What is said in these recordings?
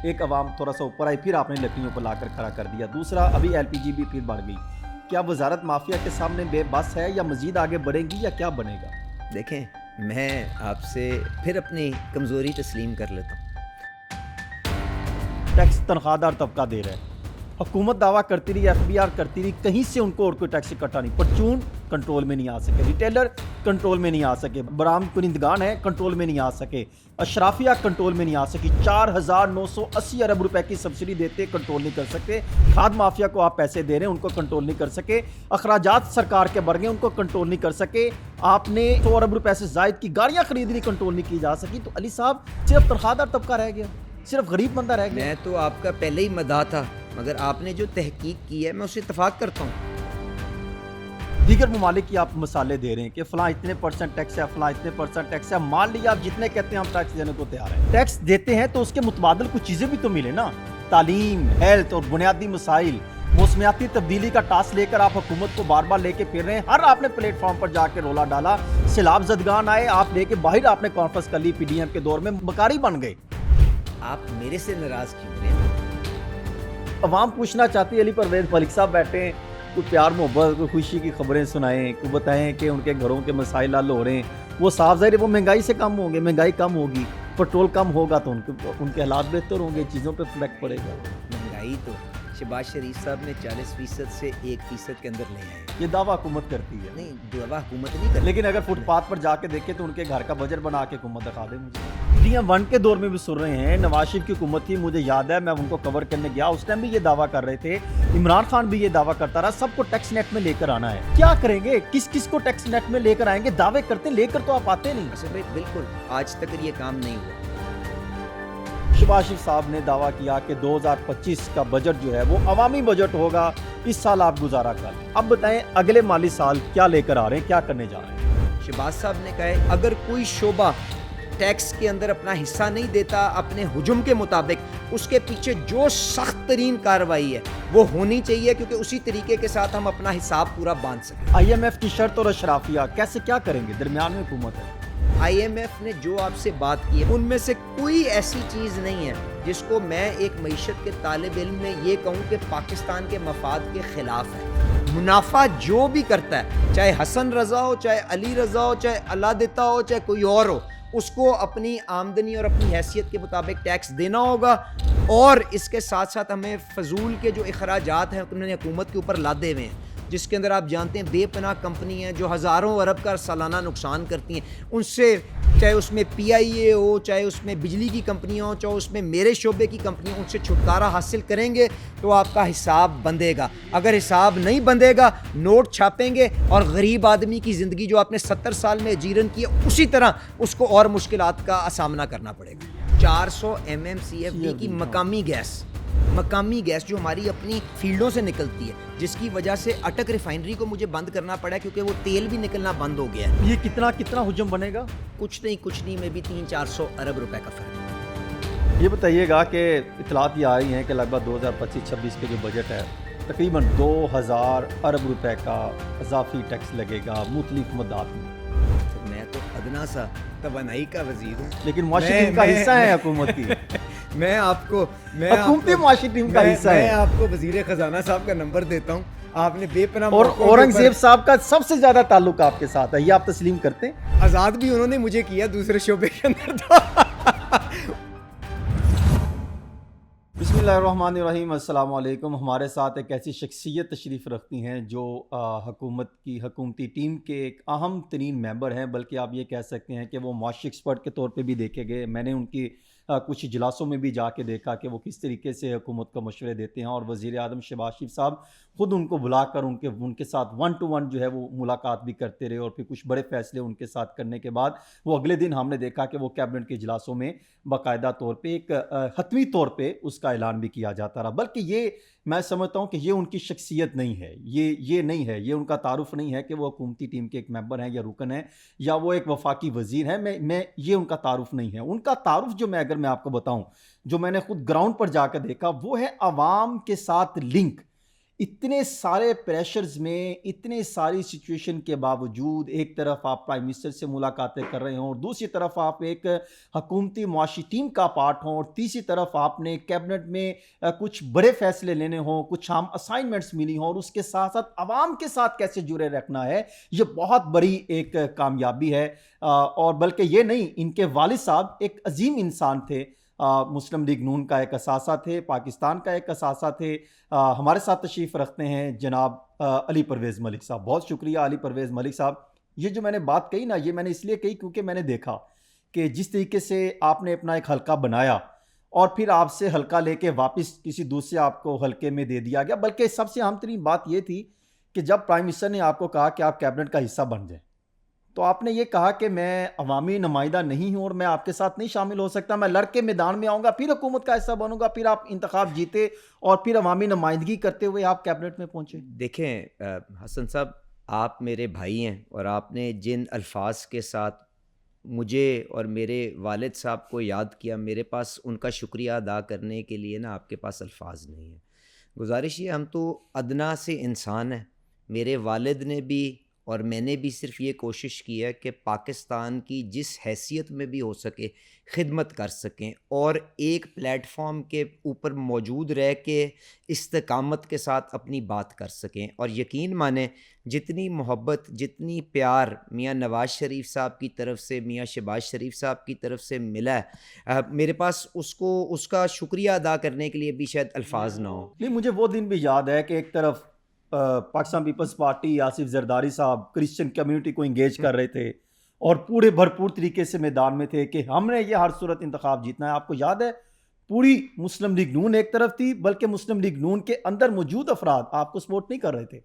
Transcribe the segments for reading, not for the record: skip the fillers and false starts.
ایک عوام تھوڑا سا اوپر آئی، پھر آپ نے لکڑیوں پر لا کر کھڑا کر دیا. دوسرا ابھی LPG بھی پھر بڑھ گئی. کیا وزارت مافیا کے سامنے بے بس ہے یا مزید آگے بڑھے گی یا کیا بنے گا؟ دیکھیں، میں آپ سے پھر اپنی کمزوری تسلیم کر لیتا ہوں. ٹیکس تنخواہ دار طبقہ دے رہا ہے. حکومت دعویٰ کرتی رہی، FBR کرتی رہی، کہیں سے ان کو اور کوئی ٹیکس اکٹھا نہیں. پرچون کنٹرول میں نہیں آ سکے، ریٹیلر کنٹرول میں نہیں آ سکے، برآمد کنندگان ہیں کنٹرول میں نہیں آ سکے، اشرافیہ کنٹرول میں نہیں آ سکی. 4,980 ارب روپے کی سبسڈی دیتے کنٹرول نہیں کر سکتے. کھاد مافیا کو آپ پیسے دے رہے ہیں، ان کو کنٹرول نہیں کر سکے. اخراجات سرکار کے بڑھ گئے، ان کو کنٹرول نہیں کر سکے. آپ نے 100 ارب روپے سے زائد کی گاڑیاں خریدنی، کنٹرول نہیں کی جا سکی. تو علی صاحب صرف تنخواہ دار طبقہ رہ گیا، صرف غریب بندہ رہ گیا. میں تو آپ کا پہلے ہی مداح تھا، مگر آپ نے جو تحقیق کی ہے میں اسے اتفاق کرتا ہوں. دیگر ممالک کی آپ مثالیں دے رہے ہیں کہ فلاں اتنے % ٹیکس ہے، فلاں اتنے % ٹیکس ہے. مان لیا آپ جتنے کہتے ہیں ہم ٹیکس دینے کو تیار ہیں. ٹیکس دیتے ہیں تو اس کے متبادل کچھ چیزیں بھی تو ملے نا. تعلیم، ہیلتھ اور بنیادی مسائل. موسمیاتی تبدیلی کا ٹاس لے کر آپ حکومت کو بار بار لے کے پھر رہے ہیں. ہر آپ نے پلیٹ فارم پر جا کے رولا ڈالا. سیلاب زدگان آئے، آپ لے کے باہر آپ نے کانفرنس کر لی. PDM کے دور میں مکاری بن گئے. آپ میرے سے ناراض کیوں رہے ہیں؟ عوام پوچھنا چاہتی ہے علی پرویز ملک صاحب بیٹھے ہیں، کوئی پیار محبت، کوئی خوشی کی خبریں سنائیں، کوئی بتائیں کہ ان کے گھروں کے مسائل حل ہو رہے ہیں. وہ صاف ظاہر ہے وہ مہنگائی سے کم ہوں گے. مہنگائی کم ہوگی، پیٹرول کم ہوگا تو ان کے حالات بہتر ہوں گے، چیزوں پہ فرق پڑے گا. مہنگائی تو شہباز شریف صاحب نے 40% سے 1% کے اندر لے آئے. یہ دعویٰ حکومت کرتی ہے. نہیں، دعویٰ حکومت نہیں کرتی. لیکن اگر فٹ پاتھ پر جا کے دیکھیں تو ان کے گھر کا بجٹ بنا کے حکومت دکھا دے مجھے. PDM-1 کے دور میں بھی سن رہے ہیں، نواز شریف کی حکومت تھی، مجھے یاد ہے میں ان کو کور کرنے گیا، اس ٹائم بھی یہ دعویٰ کر رہے تھے. عمران خان بھی یہ دعویٰ کرتا رہا سب کو ٹیکس نیٹ میں لے کر آنا ہے. کیا کریں گے؟ کس کو ٹیکس نیٹ میں لے کر آئیں گے؟ دعوے کرتے لے کر تو آپ آتے نہیں. اصل میں بالکل آج تک یہ کام نہیں ہوا. شہباز شریف صاحب نے دعویٰ کیا کہ 2025 کا بجٹ جو ہے وہ عوامی بجٹ ہوگا، اس سال آپ گزارا کر لیں. اب بتائیں اگلے مالی سال کیا لے کر آ رہے ہیں، کیا کرنے جا رہے ہیں؟ شہباز صاحب نے کہا ہے اگر کوئی شعبہ ٹیکس کے اندر اپنا حصہ نہیں دیتا اپنے حجم کے مطابق، اس کے پیچھے جو سخت ترین کارروائی ہے وہ ہونی چاہیے، کیونکہ اسی طریقے کے ساتھ ہم اپنا حساب پورا باندھ سکیں. IMF کی شرط اور اشرافیہ کیسے کیا کریں گے؟ درمیان میں حکومت ہے. IMF نے جو آپ سے بات کی ہے ان میں سے کوئی ایسی چیز نہیں ہے جس کو میں ایک معیشت کے طالب علم میں یہ کہوں کہ پاکستان کے مفاد کے خلاف ہے. منافع جو بھی کرتا ہے، چاہے حسن رضا ہو، چاہے علی رضا ہو، چاہے اللہ دیتا ہو، چاہے کوئی اور ہو، اس کو اپنی آمدنی اور اپنی حیثیت کے مطابق ٹیکس دینا ہوگا. اور اس کے ساتھ ساتھ ہمیں فضول کے جو اخراجات ہیں انہوں نے حکومت کے اوپر لادے ہوئے ہیں، جس کے اندر آپ جانتے ہیں بے پناہ کمپنی ہیں جو ہزاروں ارب کا سالانہ نقصان کرتی ہیں. ان سے چاہے اس میں PIA ہو، چاہے اس میں بجلی کی کمپنیاں ہوں، چاہے اس میں میرے شعبے کی کمپنیاں، ان سے چھٹکارا حاصل کریں گے تو آپ کا حساب بندھے گا. اگر حساب نہیں بندھے گا، نوٹ چھاپیں گے اور غریب آدمی کی زندگی جو آپ نے 70 سال میں اجیرن کی ہے اسی طرح اس کو اور مشکلات کا سامنا کرنا پڑے گا. 400 MMCFD کی مقامی گیس جو ہماری اپنی فیلڈوں سے نکلتی ہے، جس کی وجہ سے اٹک ریفائنری کو مجھے بند کرنا پڑا ہے کیونکہ وہ تیل بھی نکلنا بند ہو گیا ہے. یہ کتنا حجم بنے گا؟ کچھ نہیں میں بھی 300-400 ارب روپے کا فرق. یہ بتائیے گا کہ اطلاعات یہ آئی ہیں کہ لگ بھگ 2025-26 کے جو بجٹ ہے تقریباً 2000 ارب روپے کا اضافی ٹیکس لگے گا مختلف مدات میں. میں تو ادنا سا توانائی کا وزیر ہوں، لیکن معاشی ٹیم کا حصہ ہے حکومت کی. میں آپ کو حکومتی معاشی ٹیم کا حصہ ہے. میں آپ کو وزیر خزانہ صاحب کا نمبر دیتا ہوں. آپ نے بے پناہ اور اورنگزیب صاحب کا سب سے زیادہ تعلق آپ کے ساتھ ہے، یہ آپ تسلیم کرتے ہیں؟ آزاد بھی انہوں نے مجھے کیا دوسرے شعبے کے اندر. تو بسم اللہ الرحمن الرحیم. السلام علیکم. ہمارے ساتھ ایک ایسی شخصیت تشریف رکھتی ہیں جو حکومتی ٹیم کے ایک اہم ترین ممبر ہیں، بلکہ آپ یہ کہہ سکتے ہیں کہ وہ معاشی ایکسپرٹ کے طور پہ بھی دیکھے گئے. میں نے ان کی کچھ اجلاسوں میں بھی جا کے دیکھا کہ وہ کس طریقے سے حکومت کو مشورے دیتے ہیں، اور وزیر اعظم شہباز شریف صاحب خود ان کو بلا کر ان کے ساتھ 1 to 1 جو ہے وہ ملاقات بھی کرتے رہے، اور پھر کچھ بڑے فیصلے ان کے ساتھ کرنے کے بعد وہ اگلے دن ہم نے دیکھا کہ وہ کیبنٹ کے اجلاسوں میں باقاعدہ طور پہ ایک حتمی طور پہ اس کا اعلان بھی کیا جاتا رہا. بلکہ یہ میں سمجھتا ہوں کہ یہ ان کی شخصیت نہیں ہے، یہ نہیں ہے، یہ ان کا تعارف نہیں ہے کہ وہ حکومتی ٹیم کے ایک ممبر ہیں یا رکن ہیں یا وہ ایک وفاقی وزیر ہیں. میں یہ ان کا تعارف نہیں ہے. ان کا تعارف جو اگر میں آپ کو بتاؤں، جو میں نے خود گراؤنڈ پر جا کر دیکھا، وہ ہے عوام کے ساتھ لنک. اتنے سارے پریشرز میں، اتنے ساری سچویشن کے باوجود ایک طرف آپ پرائم منسٹر سے ملاقاتیں کر رہے ہوں اور دوسری طرف آپ ایک حکومتی معاشی ٹیم کا پارٹ ہوں اور تیسری طرف آپ نے کیبنٹ میں کچھ بڑے فیصلے لینے ہوں، کچھ عام اسائنمنٹس ملی ہوں اور اس کے ساتھ ساتھ عوام کے ساتھ کیسے جڑے رکھنا ہے، یہ بہت بڑی ایک کامیابی ہے۔ اور بلکہ یہ نہیں، ان کے والد صاحب ایک عظیم انسان تھے، مسلم لیگ نون کا ایک اثاثہ تھے، پاکستان کا ایک اثاثہ تھے۔ ہمارے ساتھ تشریف رکھتے ہیں جناب علی پرویز ملک صاحب۔ بہت شکریہ علی پرویز ملک صاحب۔ یہ جو میں نے بات کہی نا، یہ میں نے اس لیے کہی کیونکہ میں نے دیکھا کہ جس طریقے سے آپ نے اپنا ایک حلقہ بنایا اور پھر آپ سے حلقہ لے کے واپس کسی دوسرے آپ کو حلقے میں دے دیا گیا، بلکہ سب سے اہم ترین بات یہ تھی کہ جب پرائم منسٹر نے آپ کو کہا کہ آپ کیبنٹ کا حصہ بن جائیں تو آپ نے یہ کہا کہ میں عوامی نمائندہ نہیں ہوں اور میں آپ کے ساتھ نہیں شامل ہو سکتا، میں لڑ کے میدان میں آؤں گا، پھر حکومت کا حصہ بنوں گا، پھر آپ انتخاب جیتے اور پھر عوامی نمائندگی کرتے ہوئے آپ کیبنٹ میں پہنچے۔ دیکھیں حسن صاحب، آپ میرے بھائی ہیں اور آپ نے جن الفاظ کے ساتھ مجھے اور میرے والد صاحب کو یاد کیا، میرے پاس ان کا شکریہ ادا کرنے کے لیے نا آپ کے پاس الفاظ نہیں ہیں۔ گزارش یہ، ہم تو ادنا سے انسان ہیں، میرے والد نے بھی اور میں نے بھی صرف یہ کوشش کی ہے کہ پاکستان کی جس حیثیت میں بھی ہو سکے خدمت کر سکیں اور ایک پلیٹ فارم کے اوپر موجود رہ کے استقامت کے ساتھ اپنی بات کر سکیں۔ اور یقین مانیں، جتنی محبت، جتنی پیار میاں نواز شریف صاحب کی طرف سے، میاں شہباز شریف صاحب کی طرف سے ملا ہے، میرے پاس اس کا شکریہ ادا کرنے کے لیے بھی شاید الفاظ نہ ہوں۔ نہیں، مجھے وہ دن بھی یاد ہے کہ ایک طرف پاکستان پیپلز پارٹی آصف زرداری صاحب کرسچن کمیونٹی کو انگیج کر رہے تھے اور پورے بھرپور طریقے سے میدان میں تھے کہ ہم نے یہ ہر صورت انتخاب جیتنا ہے۔ آپ کو یاد ہے پوری مسلم لیگ نون ایک طرف تھی، بلکہ مسلم لیگ نون کے اندر موجود افراد آپ کو سپورٹ نہیں کر رہے تھے،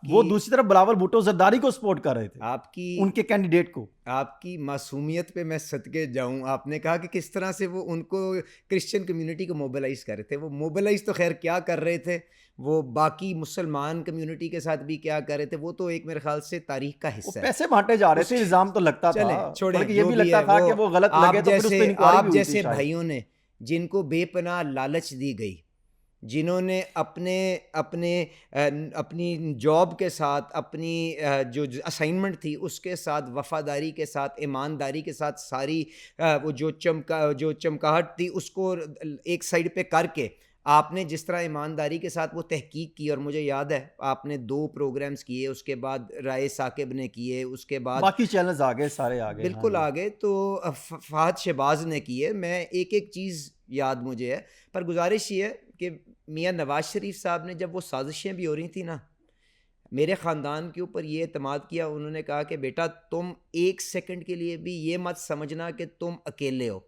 وہ دوسری طرف بلاول بھٹو زرداری کو سپورٹ کر رہے تھے، آپ کی ان کے کینڈیڈیٹ کو۔ آپ کی معصومیت پہ میں صدقے جاؤں، آپ نے کہا کہ کس طرح سے وہ ان کو کرسچن کمیونٹی کو موبلائز کر رہے تھے۔ وہ موبلائز تو خیر کیا کر رہے تھے، وہ باقی مسلمان کمیونٹی کے ساتھ بھی کیا کر رہے تھے، وہ تو ایک میرے خیال سے تاریخ کا حصہ ہے۔ پیسے بانٹے جا رہے تھے، الزام تو لگتا تھا، چلیں چھوڑیں، بلکہ یہ بھی لگتا تھا کہ وہ غلط لگے تو پھر اس پہ انکوائری بھی آپ ہوئی جیسے تھی شاید۔ بھائیوں نے جن کو بے پناہ لالچ دی گئی، جنہوں نے اپنی جاب کے ساتھ، اپنی جو اسائنمنٹ تھی اس کے ساتھ وفاداری کے ساتھ، ایمانداری کے ساتھ ساری وہ جو چمکاہٹ تھی اس کو ایک سائڈ پہ کر کے آپ نے جس طرح ایمانداری کے ساتھ وہ تحقیق کی، اور مجھے یاد ہے آپ نے 2 پروگرامز کیے، اس کے بعد رائے ثاقب نے کیے، اس کے بعد باقی چینلز آگئے، سارے آگئے، بالکل آگے، تو فہد شہباز نے کیے۔ میں ایک چیز یاد مجھے ہے، پر گزارش یہ ہے کہ میاں نواز شریف صاحب نے جب وہ سازشیں بھی ہو رہی تھیں نا، میرے خاندان کے اوپر یہ اعتماد کیا، انہوں نے کہا کہ بیٹا تم 1 سیکنڈ کے لیے بھی یہ مت سمجھنا کہ تم اکیلے ہو،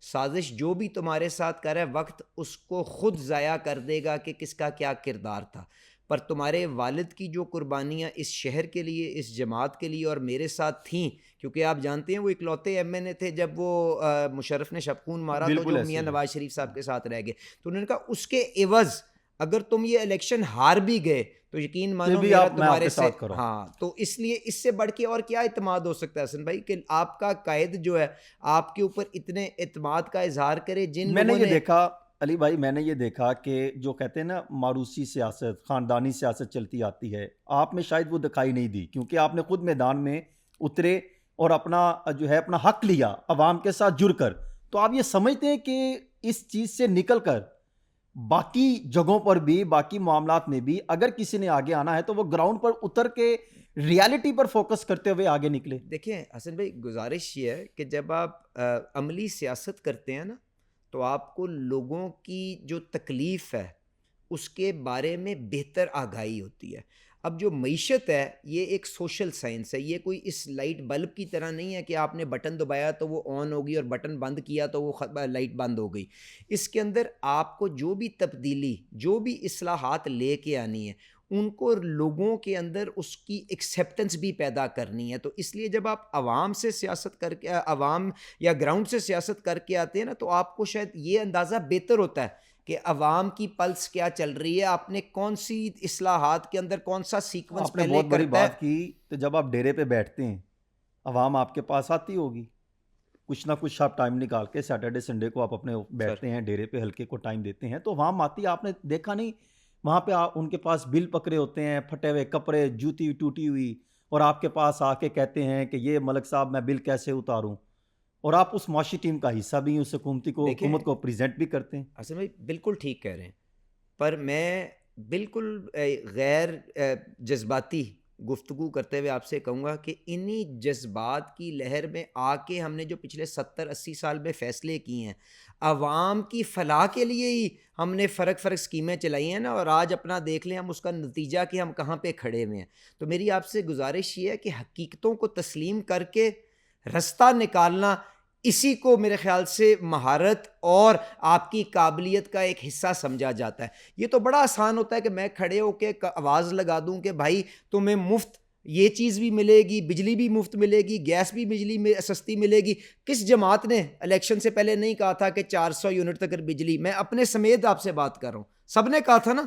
سازش جو بھی تمہارے ساتھ کر رہا ہے وقت اس کو خود ضائع کر دے گا کہ کس کا کیا کردار تھا، پر تمہارے والد کی جو قربانیاں اس شہر کے لیے، اس جماعت کے لیے اور میرے ساتھ تھیں، کیونکہ آپ جانتے ہیں وہ اکلوتے ایم این اے تھے جب وہ مشرف نے شبخون مارا تو جو میاں نواز شریف صاحب کے ساتھ رہ گئے، تو انہوں نے کہا اس کے عوض اگر تم یہ الیکشن ہار بھی گئے تو یقین مانو میرا تمہارے سے، ہاں، تو اس لیے اس سے بڑھ کے اور کیا اعتماد ہو سکتا ہے حسن بھائی کہ آپ کا قائد جو ہے آپ کے اوپر اتنے اعتماد کا اظہار کرے۔ جن میں نے یہ دیکھا علی بھائی، میں نے یہ دیکھا کہ جو کہتے ہیں نا موروثی سیاست، خاندانی سیاست چلتی آتی ہے، آپ میں شاید وہ دکھائی نہیں دی، کیونکہ آپ نے خود میدان میں اترے اور اپنا جو ہے اپنا حق لیا عوام کے ساتھ جڑ کر۔ تو آپ یہ سمجھتے ہیں کہ اس چیز سے نکل کر باقی جگہوں پر بھی، باقی معاملات میں بھی اگر کسی نے آگے آنا ہے تو وہ گراؤنڈ پر اتر کے ریالٹی پر فوکس کرتے ہوئے آگے نکلے؟ دیکھیں حسن بھائی، گزارش یہ ہے کہ جب آپ عملی سیاست کرتے ہیں نا تو آپ کو لوگوں کی جو تکلیف ہے اس کے بارے میں بہتر آگاہی ہوتی ہے۔ اب جو معیشت ہے یہ ایک سوشل سائنس ہے، یہ کوئی اس لائٹ بلب کی طرح نہیں ہے کہ آپ نے بٹن دبایا تو وہ آن ہوگی اور بٹن بند کیا تو وہ لائٹ بند ہو گئی۔ اس کے اندر آپ کو جو بھی تبدیلی، جو بھی اصلاحات لے کے آنی ہے، ان کو لوگوں کے اندر اس کی ایکسیپٹنس بھی پیدا کرنی ہے۔ تو اس لیے جب آپ عوام سے سیاست کر کے، عوام یا گراؤنڈ سے سیاست کر کے آتے ہیں نا، تو آپ کو شاید یہ اندازہ بہتر ہوتا ہے کہ عوام کی پلس کیا چل رہی ہے، آپ نے کون سی اصلاحات کے اندر کون سا سیکوینس آپ نے پہلے بہت بڑی کرتا ہے۔ بات کی، تو جب آپ ڈیرے پہ بیٹھتے ہیں عوام آپ کے پاس آتی ہوگی، کچھ نہ کچھ آپ ٹائم نکال کے سیٹرڈے سنڈے کو آپ اپنے بیٹھتے ہیں ڈیرے پہ، ہلکے کو ٹائم دیتے ہیں، تو عوام آتی ہے، آپ نے دیکھا نہیں وہاں پہ ان کے پاس بل پکڑے ہوتے ہیں، پھٹے ہوئے کپڑے، جوتی ٹوٹی ہوئی، اور آپ کے پاس آ کے کہتے ہیں کہ یہ ملک صاحب میں بل کیسے اتاروں، اور آپ اس معاشی ٹیم کا حصہ بھی ہیں، اس دیکھیں حکومت کو پریزنٹ بھی کرتے ہیں۔ حسن بھائی بالکل ٹھیک کہہ رہے ہیں، پر میں بالکل غیر جذباتی گفتگو کرتے ہوئے آپ سے کہوں گا کہ انہی جذبات کی لہر میں آ کے ہم نے جو پچھلے 70-80 سال میں فیصلے کیے ہیں، عوام کی فلاح کے لیے ہی ہم نے فرق اسکیمیں چلائی ہیں نا، اور آج اپنا دیکھ لیں ہم اس کا نتیجہ کہ ہم کہاں پہ کھڑے ہوئے ہیں۔ تو میری آپ سے گزارش یہ ہے کہ حقیقتوں کو تسلیم کر کے رستہ نکالنا، اسی کو میرے خیال سے مہارت اور آپ کی قابلیت کا ایک حصہ سمجھا جاتا ہے۔ یہ تو بڑا آسان ہوتا ہے کہ میں کھڑے ہو کے آواز لگا دوں کہ بھائی تمہیں مفت یہ چیز بھی ملے گی، بجلی بھی مفت ملے گی، گیس بھی بجلی میں سستی ملے گی۔ کس جماعت نے الیکشن سے پہلے نہیں کہا تھا کہ 400 یونٹ تک بجلی؟ میں اپنے سمیت آپ سے بات کر رہا ہوں، سب نے کہا تھا نا۔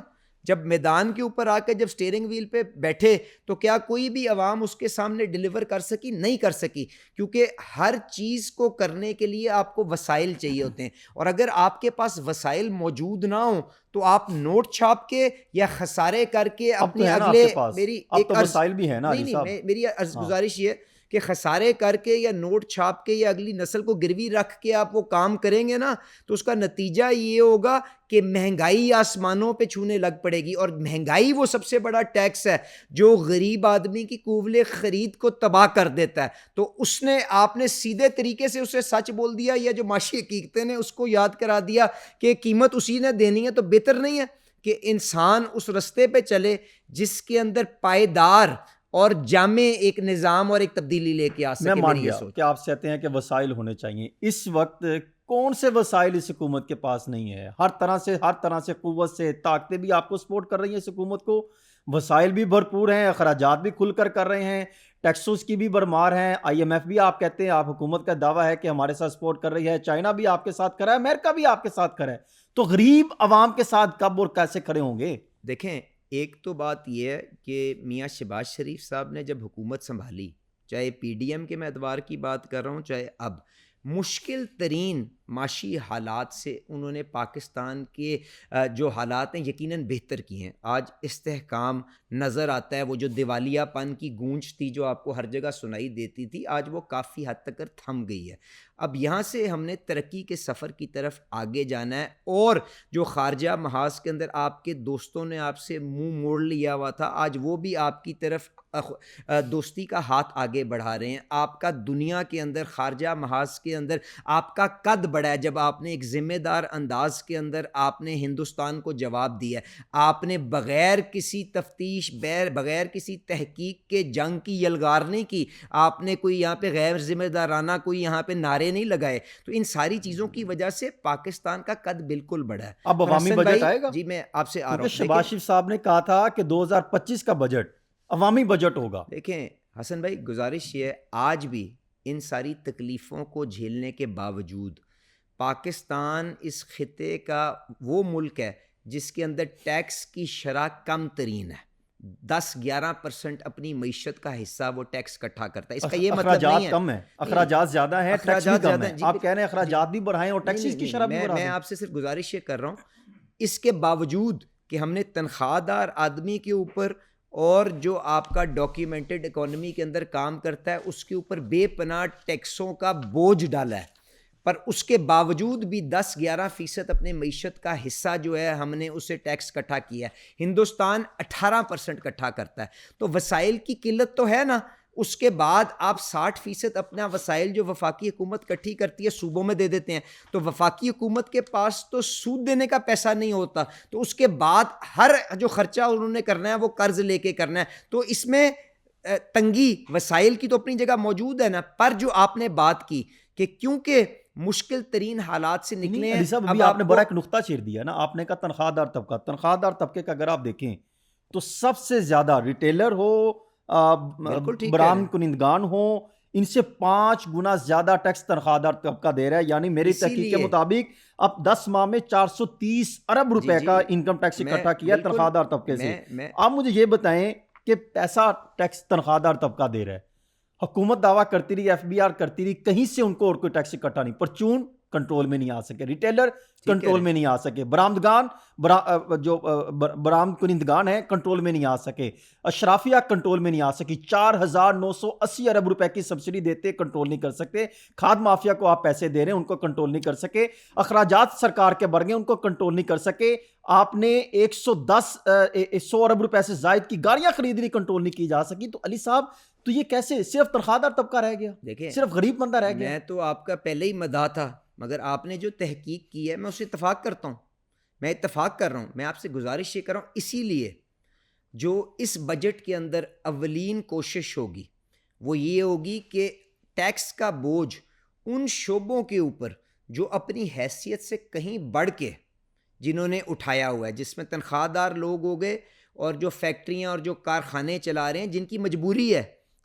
جب میدان کے اوپر آ کے جب سٹیئرنگ ویل پہ بیٹھے تو کیا کوئی بھی عوام اس کے سامنے ڈیلیور کر سکی؟ نہیں کر سکی، کیونکہ ہر چیز کو کرنے کے لیے آپ کو وسائل چاہیے ہوتے ہیں، اور اگر آپ کے پاس وسائل موجود نہ ہوں تو آپ نوٹ چھاپ کے یا خسارے کر کے اب تو اپنی ہے نا آپ اگلے کے پاس، میری اب ایک تو وسائل بھی ہے نا علی صاحب۔ میری گزارش یہ کہ خسارے کر کے یا نوٹ چھاپ کے یا اگلی نسل کو گروی رکھ کے آپ وہ کام کریں گے نا، تو اس کا نتیجہ یہ ہوگا کہ مہنگائی آسمانوں پہ چھونے لگ پڑے گی، اور مہنگائی وہ سب سے بڑا ٹیکس ہے جو غریب آدمی کی قوت خرید کو تباہ کر دیتا ہے۔ تو اس نے آپ نے سیدھے طریقے سے اسے سچ بول دیا، یا جو معاشی حقیقتیں نے اس کو یاد کرا دیا کہ قیمت اسی نے دینی ہے۔ تو بہتر نہیں ہے کہ انسان اس رستے پہ چلے جس کے اندر پائیدار اور جامع ایک نظام اور ایک تبدیلی لے کے آ سکے؟ میں مان گیا کہ آپ کہتے ہیں کہ وسائل ہونے چاہیے۔ اس وقت کون سے وسائل اس حکومت کے پاس نہیں ہے؟ ہر طرح سے قوت سے طاقتیں بھی آپ کو سپورٹ کر رہی ہیں اس حکومت کو، وسائل بھی بھرپور ہیں، اخراجات بھی کھل کر رہے ہیں، ٹیکسز کی بھی برمار ہیں، IMF بھی آپ کہتے ہیں، آپ حکومت کا دعویٰ ہے کہ ہمارے ساتھ سپورٹ کر رہی ہے، چائنا بھی آپ کے ساتھ کر رہا ہے، امریکہ بھی آپ کے ساتھ کر رہا ہے، تو غریب عوام کے ساتھ کب اور کیسے کھڑے ہوں گے؟ دیکھیں، ایک تو بات یہ ہے کہ میاں شہباز شریف صاحب نے جب حکومت سنبھالی، چاہے PDM کے میں ادوار کی بات کر رہا ہوں، چاہے اب، مشکل ترین معاشی حالات سے انہوں نے پاکستان کے جو حالات ہیں یقیناً بہتر کیے ہیں۔ آج استحکام نظر آتا ہے، وہ جو دیوالیہ پن کی گونج تھی جو آپ کو ہر جگہ سنائی دیتی تھی، آج وہ کافی حد تک تھم گئی ہے۔ اب یہاں سے ہم نے ترقی کے سفر کی طرف آگے جانا ہے، اور جو خارجہ محاذ کے اندر آپ کے دوستوں نے آپ سے منہ موڑ لیا ہوا تھا، آج وہ بھی آپ کی طرف دوستی کا ہاتھ آگے بڑھا رہے ہیں۔ آپ کا دنیا کے اندر، خارجہ محاذ کے اندر آپ کا قد بڑھا ہے، جب آپ نے ایک ذمہ دار انداز کے اندر آپ نے ہندوستان کو جواب دیا ہے۔ آپ نے بغیر کسی تفتیش، بغیر کسی تحقیق کے جنگ کی یلغار نہیں کی، آپ نے کوئی یہاں پہ غیر ذمہ دارانہ کوئی یہاں پہ نعرے نہیں لگائے۔ تو ان ساری چیزوں کی وجہ سے پاکستان کا قد بالکل بڑھا ہے۔ اب عوامی بجٹ آئے گا؟ جی میں آپ سے آ رہا کیونکہ ہوں، شہباز شریف صاحب نے کہا تھا کہ 2025 کا بجٹ عوامی بجٹ ہوگا۔ دیکھیں حسن بھائی، گزارش یہ ہے، آج بھی ان ساری تکلیفوں کو جھیلنے کے باوجود پاکستان اس خطے کا وہ ملک ہے جس کے اندر ٹیکس کی شرح کم ترین ہے۔ 10-11% اپنی معیشت کا حصہ وہ ٹیکس اکٹھا کرتا ہے۔ اس کا یہ مطلب نہیں اخراجات ہے کم ہیں، اخراجات زیادہ ہیں، ٹیکس بھی کم ہے۔ جی، آپ کہہ رہے ہیں اخراجات بھی بڑھائیں اور ٹیکسز کی شرح بھی بڑھا میں دیں۔ آپ سے صرف گزارش یہ کر رہا ہوں، اس کے باوجود کہ ہم نے تنخواہ دار آدمی کے اوپر اور جو آپ کا ڈاکیومنٹڈ اکانومی کے اندر کام کرتا ہے اس کے اوپر بے پناہ ٹیکسوں کا بوجھ ڈالا ہے، پر اس کے باوجود بھی 10-11% اپنے معیشت کا حصہ جو ہے ہم نے اسے ٹیکس اکٹھا کیا ہے۔ ہندوستان 18% اکٹھا کرتا ہے۔ تو وسائل کی قلت تو ہے نا، اس کے بعد آپ 60% اپنا وسائل جو وفاقی حکومت اکٹھی کرتی ہے صوبوں میں دے دیتے ہیں، تو وفاقی حکومت کے پاس تو سود دینے کا پیسہ نہیں ہوتا، تو اس کے بعد ہر جو خرچہ انہوں نے کرنا ہے وہ قرض لے کے کرنا ہے۔ تو اس میں تنگی وسائل کی تو اپنی جگہ موجود ہے نا، پر جو آپ نے بات کی کہ کیونکہ مشکل ترین حالات سے نکلے ہیں، اب آپ نے بڑا ایک نقطہ چھیڑ دیا نا، آپ نے کہا تنخواہ دار طبقے کا اگر آپ دیکھیں تو سب سے زیادہ ریٹیلر ہو، برآمد کنندگان ہوں، ان سے 5 گنا زیادہ ٹیکس تنخواہ دار طبقہ دے رہا ہے۔ یعنی میری تحقیق کے مطابق اب 10 ماہ میں 430 ارب روپے کا انکم ٹیکس اکٹھا کیا ہے تنخواہ دار طبقے سے۔ آپ مجھے یہ بتائیں کہ پیسہ ٹیکس تنخواہ دار طبقہ دے رہا ہے، حکومت دعویٰ کرتی رہی، FBR کرتی رہی، کہیں سے ان کو اور کوئی ٹیکس اکٹھا نہیں، پرچون کنٹرول میں نہیں آ سکے, ریٹیلر کنٹرول میں نہیں آ سکے, برآمدگان جو برآمد کنندگان ہیں کنٹرول میں نہیں آ سکے, اشرافیہ کنٹرول میں نہیں آ سکی, 4,980 ارب روپے کی سبسڈی دیتے کنٹرول نہیں کر سکتے, کھاد مافیا کو آپ پیسے دے رہے ہیں ان کو کنٹرول نہیں کر سکے, اخراجات سرکار کے بڑھ گئے ان کو کنٹرول نہیں کر سکے, آپ نے 100 ارب روپے سے زائد کی گاڑیاں خریدنی کنٹرول نہیں کی جا سکی. تو علی صاحب تو یہ کیسے صرف تنخواہ دار طبقہ رہ گیا, دیکھیں صرف غریب بندہ رہ گیا؟ میں تو آپ کا پہلے ہی مداح تھا, مگر آپ نے جو تحقیق کی ہے میں اسے اتفاق کرتا ہوں, میں اتفاق کر رہا ہوں. میں آپ سے گزارش یہ کر رہا ہوں, اسی لیے جو اس بجٹ کے اندر اولین کوشش ہوگی وہ یہ ہوگی کہ ٹیکس کا بوجھ ان شعبوں کے اوپر جو اپنی حیثیت سے کہیں بڑھ کے جنہوں نے اٹھایا ہوا ہے, جس میں تنخواہ دار لوگ ہو گئے اور جو فیکٹریاں اور جو کارخانے چلا رہے ہیں جن کی مجبوری ہے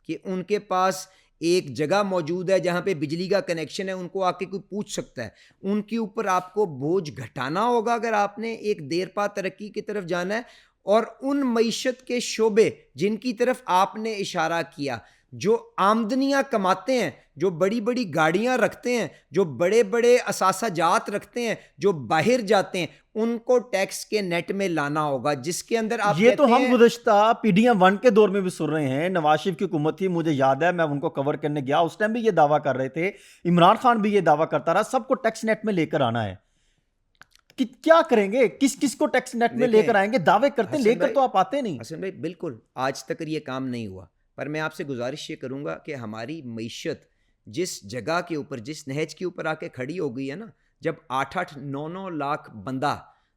کہ ان کے پاس ایک جگہ موجود ہے جہاں پہ بجلی کا کنیکشن ہے, ان کو آ کے کوئی پوچھ سکتا ہے, ان کے اوپر آپ کو بوجھ گھٹانا ہوگا اگر آپ نے ایک دیر پا ترقی کی طرف جانا ہے. اور ان معیشت کے شعبے جن کی طرف آپ نے اشارہ کیا, جو آمدنیاں کماتے ہیں, جو بڑی بڑی گاڑیاں رکھتے ہیں, جو بڑے بڑے اثاثہ جات رکھتے ہیں, جو باہر جاتے ہیں, ان کو ٹیکس کے نیٹ میں لانا ہوگا, جس کے اندر آپ یہ تو کہتے ہم ہیں گزشتہ PDM-1 کے دور میں بھی سن رہے ہیں. نواز شریف کی حکومت تھی, مجھے یاد ہے میں ان کو کور کرنے گیا, اس ٹائم بھی یہ دعویٰ کر رہے تھے, عمران خان بھی یہ دعویٰ کرتا رہا سب کو ٹیکس نیٹ میں لے کر آنا ہے. کیا کریں گے, کس کو ٹیکس نیٹ میں لے کر آئیں گے؟ دعوے کرتے ہیں, لے کر تو آپ آتے نہیں. حسن بھائی بالکل آج تک یہ کام نہیں ہوا, پر میں آپ سے گزارش یہ کروں گا کہ ہماری معیشت جس جگہ کے اوپر, جس نہج کے اوپر آ کے کھڑی ہو گئی ہے نا, جب 8-9 لاکھ بندہ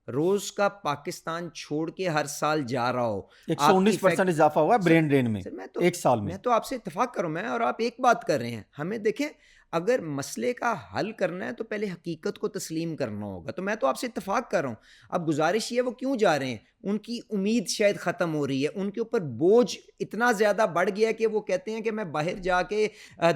روز کا پاکستان چھوڑ کے ہر سال جا رہا ہو, 119% اضافہ ہوا برین ڈرین میں ایک سال میں. میں تو آپ سے اتفاق کروں, میں اور آپ ایک بات کر رہے ہیں. ہمیں دیکھیں اگر مسئلے کا حل کرنا ہے تو پہلے حقیقت کو تسلیم کرنا ہوگا. تو میں تو آپ سے اتفاق کر رہا ہوں. اب گزارش یہ, وہ کیوں جا رہے ہیں, ان کی امید شاید ختم ہو رہی ہے, ان کے اوپر بوجھ اتنا زیادہ بڑھ گیا کہ وہ کہتے ہیں کہ میں باہر جا کے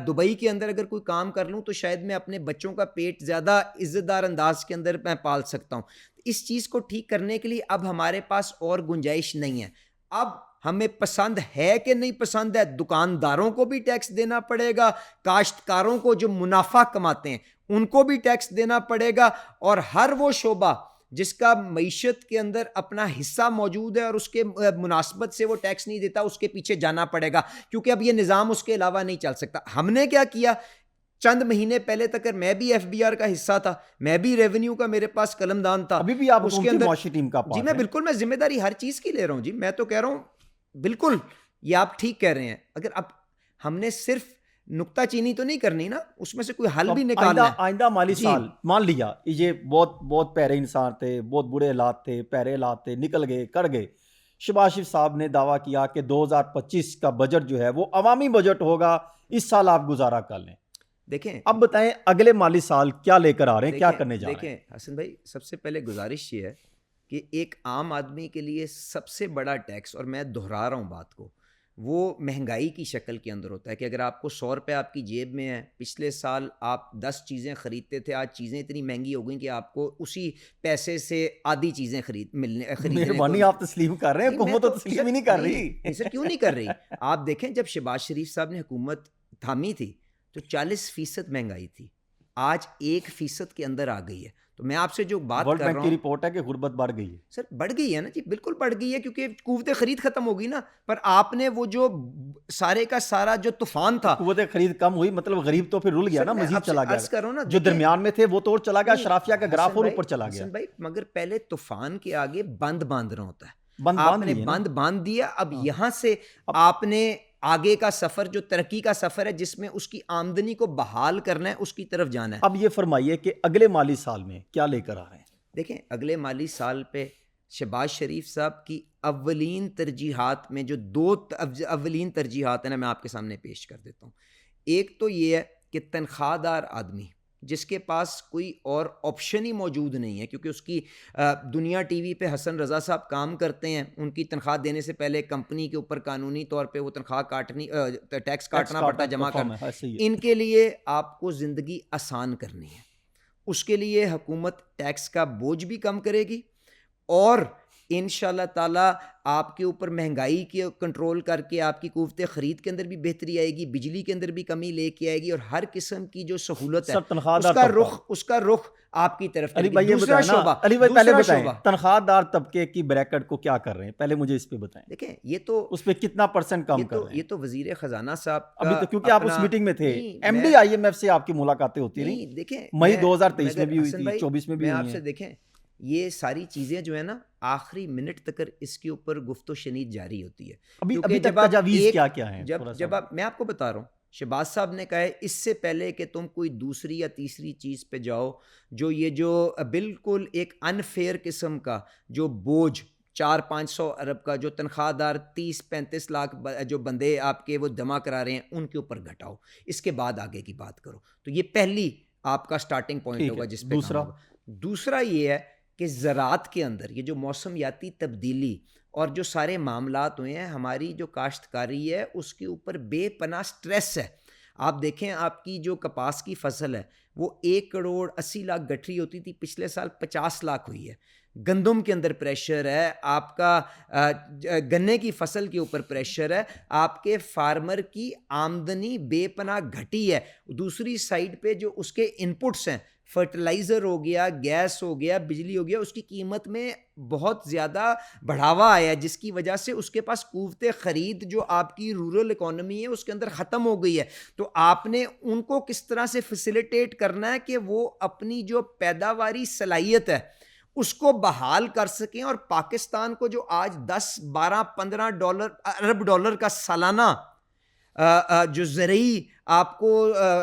دبئی کے اندر اگر کوئی کام کر لوں تو شاید میں اپنے بچوں کا پیٹ زیادہ عزت دار انداز کے اندر میں پال سکتا ہوں. اس چیز کو ٹھیک کرنے کے لیے اب ہمارے پاس اور گنجائش نہیں ہے. اب ہمیں پسند ہے کہ نہیں پسند ہے, دکانداروں کو بھی ٹیکس دینا پڑے گا, کاشتکاروں کو جو منافع کماتے ہیں ان کو بھی ٹیکس دینا پڑے گا, اور ہر وہ شعبہ جس کا معیشت کے اندر اپنا حصہ موجود ہے اور اس کے مناسبت سے وہ ٹیکس نہیں دیتا, اس کے پیچھے جانا پڑے گا, کیونکہ اب یہ نظام اس کے علاوہ نہیں چل سکتا. ہم نے کیا کیا, چند مہینے پہلے تک میں بھی FBR کا حصہ تھا, میں بھی ریونیو کا میرے پاس قلم دان تھا, ابھی بھی آپ اس کے اندر معاشی ٹیم کا پارٹ جی میں بالکل میں ذمہ داری ہر چیز کی لے رہا ہوں. جی میں تو کہہ رہا ہوں بالکل یہ آپ ٹھیک کہہ رہے ہیں. اگر اب ہم نے صرف نکتہ چینی تو نہیں کرنی نا, اس میں سے کوئی حل بھی نکالنا ہے. آئندہ مالی سال مان لیا یہ بہت پیارے انسان تھے, بہت برے حالات تھے, پیارے حالات تھے, نکل گئے, کر گئے. شہباز شریف صاحب نے دعویٰ کیا کہ 2025 کا بجٹ جو ہے وہ عوامی بجٹ ہوگا, اس سال آپ گزارا کر لیں. دیکھیں اب بتائیں اگلے مالی سال کیا لے کر آ رہے ہیں, کیا کرنے جا رہے ہیں؟ دیکھیں حسن بھائی, سب سے پہلے گزارش یہ ہے کہ ایک عام آدمی کے لیے سب سے بڑا ٹیکس, اور میں دہرا رہا ہوں بات کو, وہ مہنگائی کی شکل کے اندر ہوتا ہے. کہ اگر آپ کو 100 روپے آپ کی جیب میں ہے, پچھلے سال آپ 10 چیزیں خریدتے تھے, آج چیزیں اتنی مہنگی ہو گئیں کہ آپ کو اسی پیسے سے آدھی چیزیں خریدنے مہربانی آپ تسلیم کر رہے ہیں, حکومت تو تسلیم ہی نہیں کر رہی. سر کیوں نہیں کر رہی؟ آپ دیکھیں جب شہباز شریف صاحب نے حکومت تھامی تھی تو 40% مہنگائی تھی, آج 1% کے اندر آ گئی ہے. تو میں آپ سے جو بات کر رہا ہوں, ورلڈ بینک کی رپورٹ ہے کہ غربت بڑھ گئی ہے. سر بڑھ گئی ہے نا جی, بالکل بڑھ گئی ہے, کیونکہ قوت خرید ختم ہو گئی نا. پر آپ نے وہ جو سارے کا سارا جو طوفان تھا, قوت خرید کم ہوئی, مطلب غریب تو پھر رل گیا نا, مزید چلا گیا. جو جو درمیان میں تھے وہ تو چلا گیا, اشرافیہ کا گراف اور اوپر چلا گیا. بھائی مگر پہلے طوفان کے آگے بند باندھنا ہوتا ہے, آپ نے بند باندھ دیا. اب یہاں سے آپ نے آگے کا سفر, جو ترقی کا سفر ہے جس میں اس کی آمدنی کو بحال کرنا ہے, اس کی طرف جانا ہے. اب یہ فرمائیے کہ اگلے مالی سال میں کیا لے کر آ رہے ہیں؟ دیکھیں اگلے مالی سال پہ شہباز شریف صاحب کی اولین ترجیحات میں جو 2 اولین ترجیحات ہیں نا, میں آپ کے سامنے پیش کر دیتا ہوں. ایک تو یہ ہے کہ تنخواہ دار آدمی جس کے پاس کوئی اور آپشن ہی موجود نہیں ہے, کیونکہ اس کی دنیا ٹی وی پہ حسن رضا صاحب کام کرتے ہیں, ان کی تنخواہ دینے سے پہلے کمپنی کے اوپر قانونی طور پہ وہ تنخواہ ٹیکس کاٹنا پڑتا ہے, جمع کرنا. ان کے لیے آپ کو زندگی آسان کرنی ہے, اس کے لیے حکومت ٹیکس کا بوجھ بھی کم کرے گی, اور انشاءاللہ تعالیٰ آپ کے اوپر مہنگائی کے کنٹرول کر کے آپ کی قوت خرید کے اندر بھی بہتری آئے گی, بجلی کے اندر بھی کمی لے کے آئے گی, اور ہر قسم کی جو سہولت ہے اس کا رخ آپ کی طرف. علی بھائی یہ بتائیں نا, علی بھائی پہلے بتائیں تنخواہ دار طبقے کی بریکٹ کو کیا کر رہے ہیں, پہلے مجھے اس پہ بتائیں. دیکھیں یہ تو اس پہ کتنا پرسنٹ کم کر رہے ہیں؟ یہ تو وزیر خزانہ صاحب ابھی تو, کیونکہ آپ اس میٹنگ میں تھے, M D I M F سے آپ کی ملاقاتیں ہوتی رہی, دیکھیں مئی 2023 میں بھی ہوئی تھی, 24 میں بھی میں ہوئی آپ سے ہیں. دیکھیں یہ ساری چیزیں جو ہے نا آخری منٹ تک اس کے اوپر گفت و شنید جاری ہوتی ہے. ابھی تک تجاویز کیا ہیں؟ جب آپ, میں آپ کو بتا رہا ہوں, شہباز صاحب نے کہا ہے اس سے پہلے کہ تم کوئی دوسری یا تیسری چیز پہ جاؤ, جو بالکل ایک انفیئر قسم کا جو بوجھ 400-500 ارب کا جو تنخواہ دار 30-35 لاکھ جو بندے آپ کے وہ جمع کرا رہے ہیں ان کے اوپر گھٹاؤ, اس کے بعد آگے کی بات کرو. تو یہ پہلی آپ کا سٹارٹنگ پوائنٹ ہوگا جس پہ. دوسرا یہ ہے کہ زراعت کے اندر یہ جو موسمیاتی تبدیلی اور جو سارے معاملات ہوئے ہیں, ہماری جو کاشتکاری ہے اس کے اوپر بے پناہ سٹریس ہے. آپ دیکھیں آپ کی جو کپاس کی فصل ہے وہ 1,80,00,000 گٹھری ہوتی تھی, پچھلے سال 50 لاکھ ہوئی ہے. گندم کے اندر پریشر ہے, آپ کا گنے کی فصل کے اوپر پریشر ہے, آپ کے فارمر کی آمدنی بے پناہ گھٹی ہے. دوسری سائڈ پہ جو اس کے انپٹس ہیں, فرٹیلائزر ہو گیا, گیس ہو گیا, بجلی ہو گیا, اس کی قیمت میں بہت زیادہ بڑھاوا آیا ہے, جس کی وجہ سے اس کے پاس قوت خرید جو آپ کی رورل اکانومی ہے اس کے اندر ختم ہو گئی ہے. تو آپ نے ان کو کس طرح سے فیسیلیٹیٹ کرنا ہے کہ وہ اپنی جو پیداواری صلاحیت ہے اس کو بحال کر سکیں, اور پاکستان کو جو آج 10-12-15 ارب ڈالر کا سالانہ جو زرعی آپ کو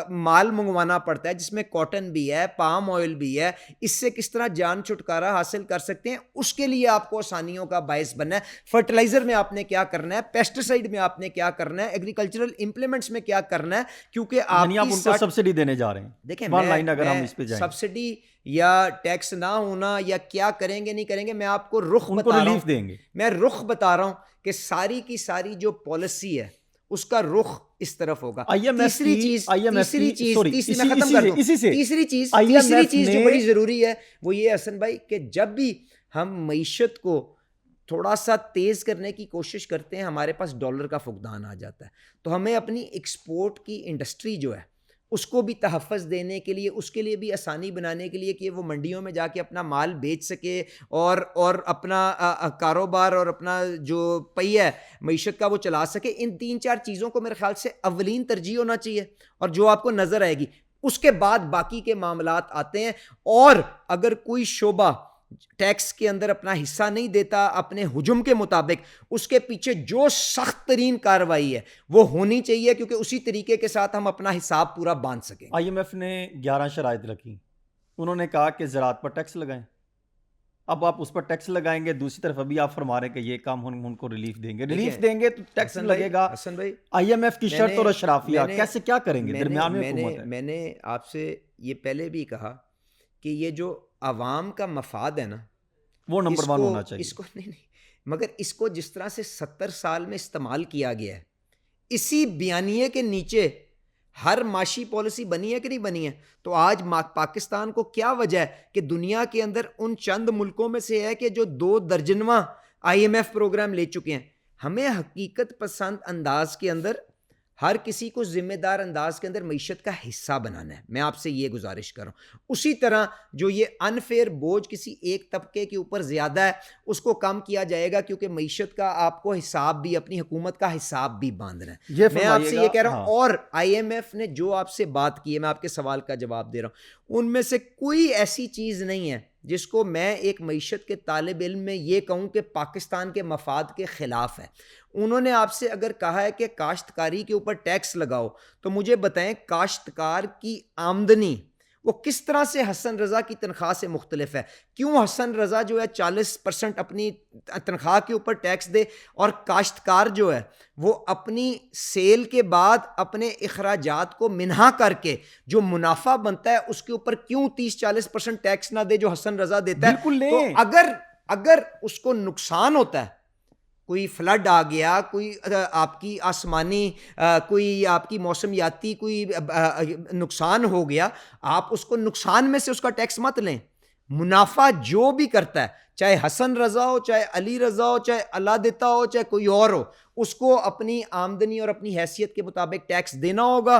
مال منگوانا پڑتا ہے, جس میں کاٹن بھی ہے, پام آئل بھی ہے, اس سے کس طرح جان چھٹکارا حاصل کر سکتے ہیں, اس کے لیے آپ کو آسانیوں کا باعث بننا ہے. فرٹیلائزر میں آپ نے کیا کرنا ہے, پیسٹیسائڈ میں آپ نے کیا کرنا ہے, ایگریکلچرل امپلیمنٹس میں کیا کرنا ہے, کیونکہ آپ ان کو سبسڈی دینے جا رہے ہیں. دیکھیں سبسڈی یا ٹیکس نہ ہونا یا کیا کریں گے نہیں کریں گے, میں آپ کو رخ بتا رہا ہوں, میں رخ بتا رہا ہوں کہ ساری کی ساری جو پالیسی ہے اس کا رخ اس طرف ہوگا. تیسری چیز جو بڑی ضروری ہے وہ یہ حسن بھائی کہ جب بھی ہم معیشت کو تھوڑا سا تیز کرنے کی کوشش کرتے ہیں ہمارے پاس ڈالر کا فقدان آ جاتا ہے. تو ہمیں اپنی ایکسپورٹ کی انڈسٹری جو ہے اس کو بھی تحفظ دینے کے لیے, اس کے لیے بھی آسانی بنانے کے لیے کہ وہ منڈیوں میں جا کے اپنا مال بیچ سکے اور اپنا کاروبار اور اپنا جو پہیہ ہے معیشت کا وہ چلا سکے. ان 3-4 چیزوں کو میرے خیال سے اولین ترجیح ہونا چاہیے, اور جو آپ کو نظر آئے گی اس کے بعد باقی کے معاملات آتے ہیں. اور اگر کوئی شعبہ ٹیکس کے اندر اپنا حصہ نہیں دیتا اپنے حجم کے مطابق, اس کے پیچھے جو سخت ترین کارروائی ہے وہ ہونی چاہیے, کیونکہ اسی طریقے کے ساتھ ہم اپنا حساب پورا باندھ سکیں. آئی ایم ایف نے 11 شرائط رکھی, انہوں نے کہا کہ زراعت پر ٹیکس لگائیں. اب آپ اس پر ٹیکس لگائیں گے, دوسری طرف ابھی آپ فرما رہے ہیں کہ یہ کام ہم ان کو ریلیف دیں گے تو ٹیکس لگے گا. حسن بھائی, آئی ایم ایف کی شرط اور اشرافیہ کیسے کیا کریں گے درمیان میں حکومت ہے. میں نے آپ سے یہ پہلے بھی کہا کہ یہ جو عوام کا مفاد ہے نا وہ نمبر 1 ہونا چاہیے. اس کو نہیں, مگر اس کو جس طرح سے 70 سال میں استعمال کیا گیا ہے, اسی بیانیے کے نیچے ہر معاشی پالیسی بنی ہے کہ نہیں بنی ہے. تو آج پاکستان کو کیا وجہ ہے کہ دنیا کے اندر ان چند ملکوں میں سے ہے کہ جو 2 درجنواں آئی ایم ایف پروگرام لے چکے ہیں. ہمیں حقیقت پسند انداز کے اندر, ہر کسی کو ذمہ دار انداز کے اندر معیشت کا حصہ بنانا ہے. میں آپ سے یہ گزارش کر رہا ہوں. اسی طرح جو یہ انفیئر بوجھ کسی ایک طبقے کے اوپر زیادہ ہے اس کو کم کیا جائے گا, کیونکہ معیشت کا آپ کو حساب بھی, اپنی حکومت کا حساب بھی باندھنا ہے. میں آپ سے یہ کہہ رہا ہوں. اور آئی ایم ایف نے جو آپ سے بات کی ہے, میں آپ کے سوال کا جواب دے رہا ہوں, ان میں سے کوئی ایسی چیز نہیں ہے جس کو میں ایک معیشت کے طالب علم میں یہ کہوں کہ پاکستان کے مفاد کے خلاف ہے. انہوں نے آپ سے اگر کہا ہے کہ کاشتکاری کے اوپر ٹیکس لگاؤ, تو مجھے بتائیں کاشتکار کی آمدنی وہ کس طرح سے حسن رضا کی تنخواہ سے مختلف ہے؟ کیوں حسن رضا جو ہے 40% اپنی تنخواہ کے اوپر ٹیکس دے, اور کاشتکار جو ہے وہ اپنی سیل کے بعد اپنے اخراجات کو منہا کر کے جو منافع بنتا ہے اس کے اوپر کیوں 30-40% ٹیکس نہ دے جو حسن رضا دیتا ہے؟ بالکل تو اگر اس کو نقصان ہوتا ہے, کوئی فلڈ آ گیا, کوئی آپ کی آسمانی کوئی آپ کی موسمیاتی کوئی نقصان ہو گیا, آپ اس کو نقصان میں سے اس کا ٹیکس مت لیں. منافع جو بھی کرتا ہے، چاہے حسن رضا ہو، چاہے علی رضا ہو، چاہے اللہ دیتا ہو، چاہے کوئی اور ہو، اس کو اپنی آمدنی اور اپنی حیثیت کے مطابق ٹیکس دینا ہوگا.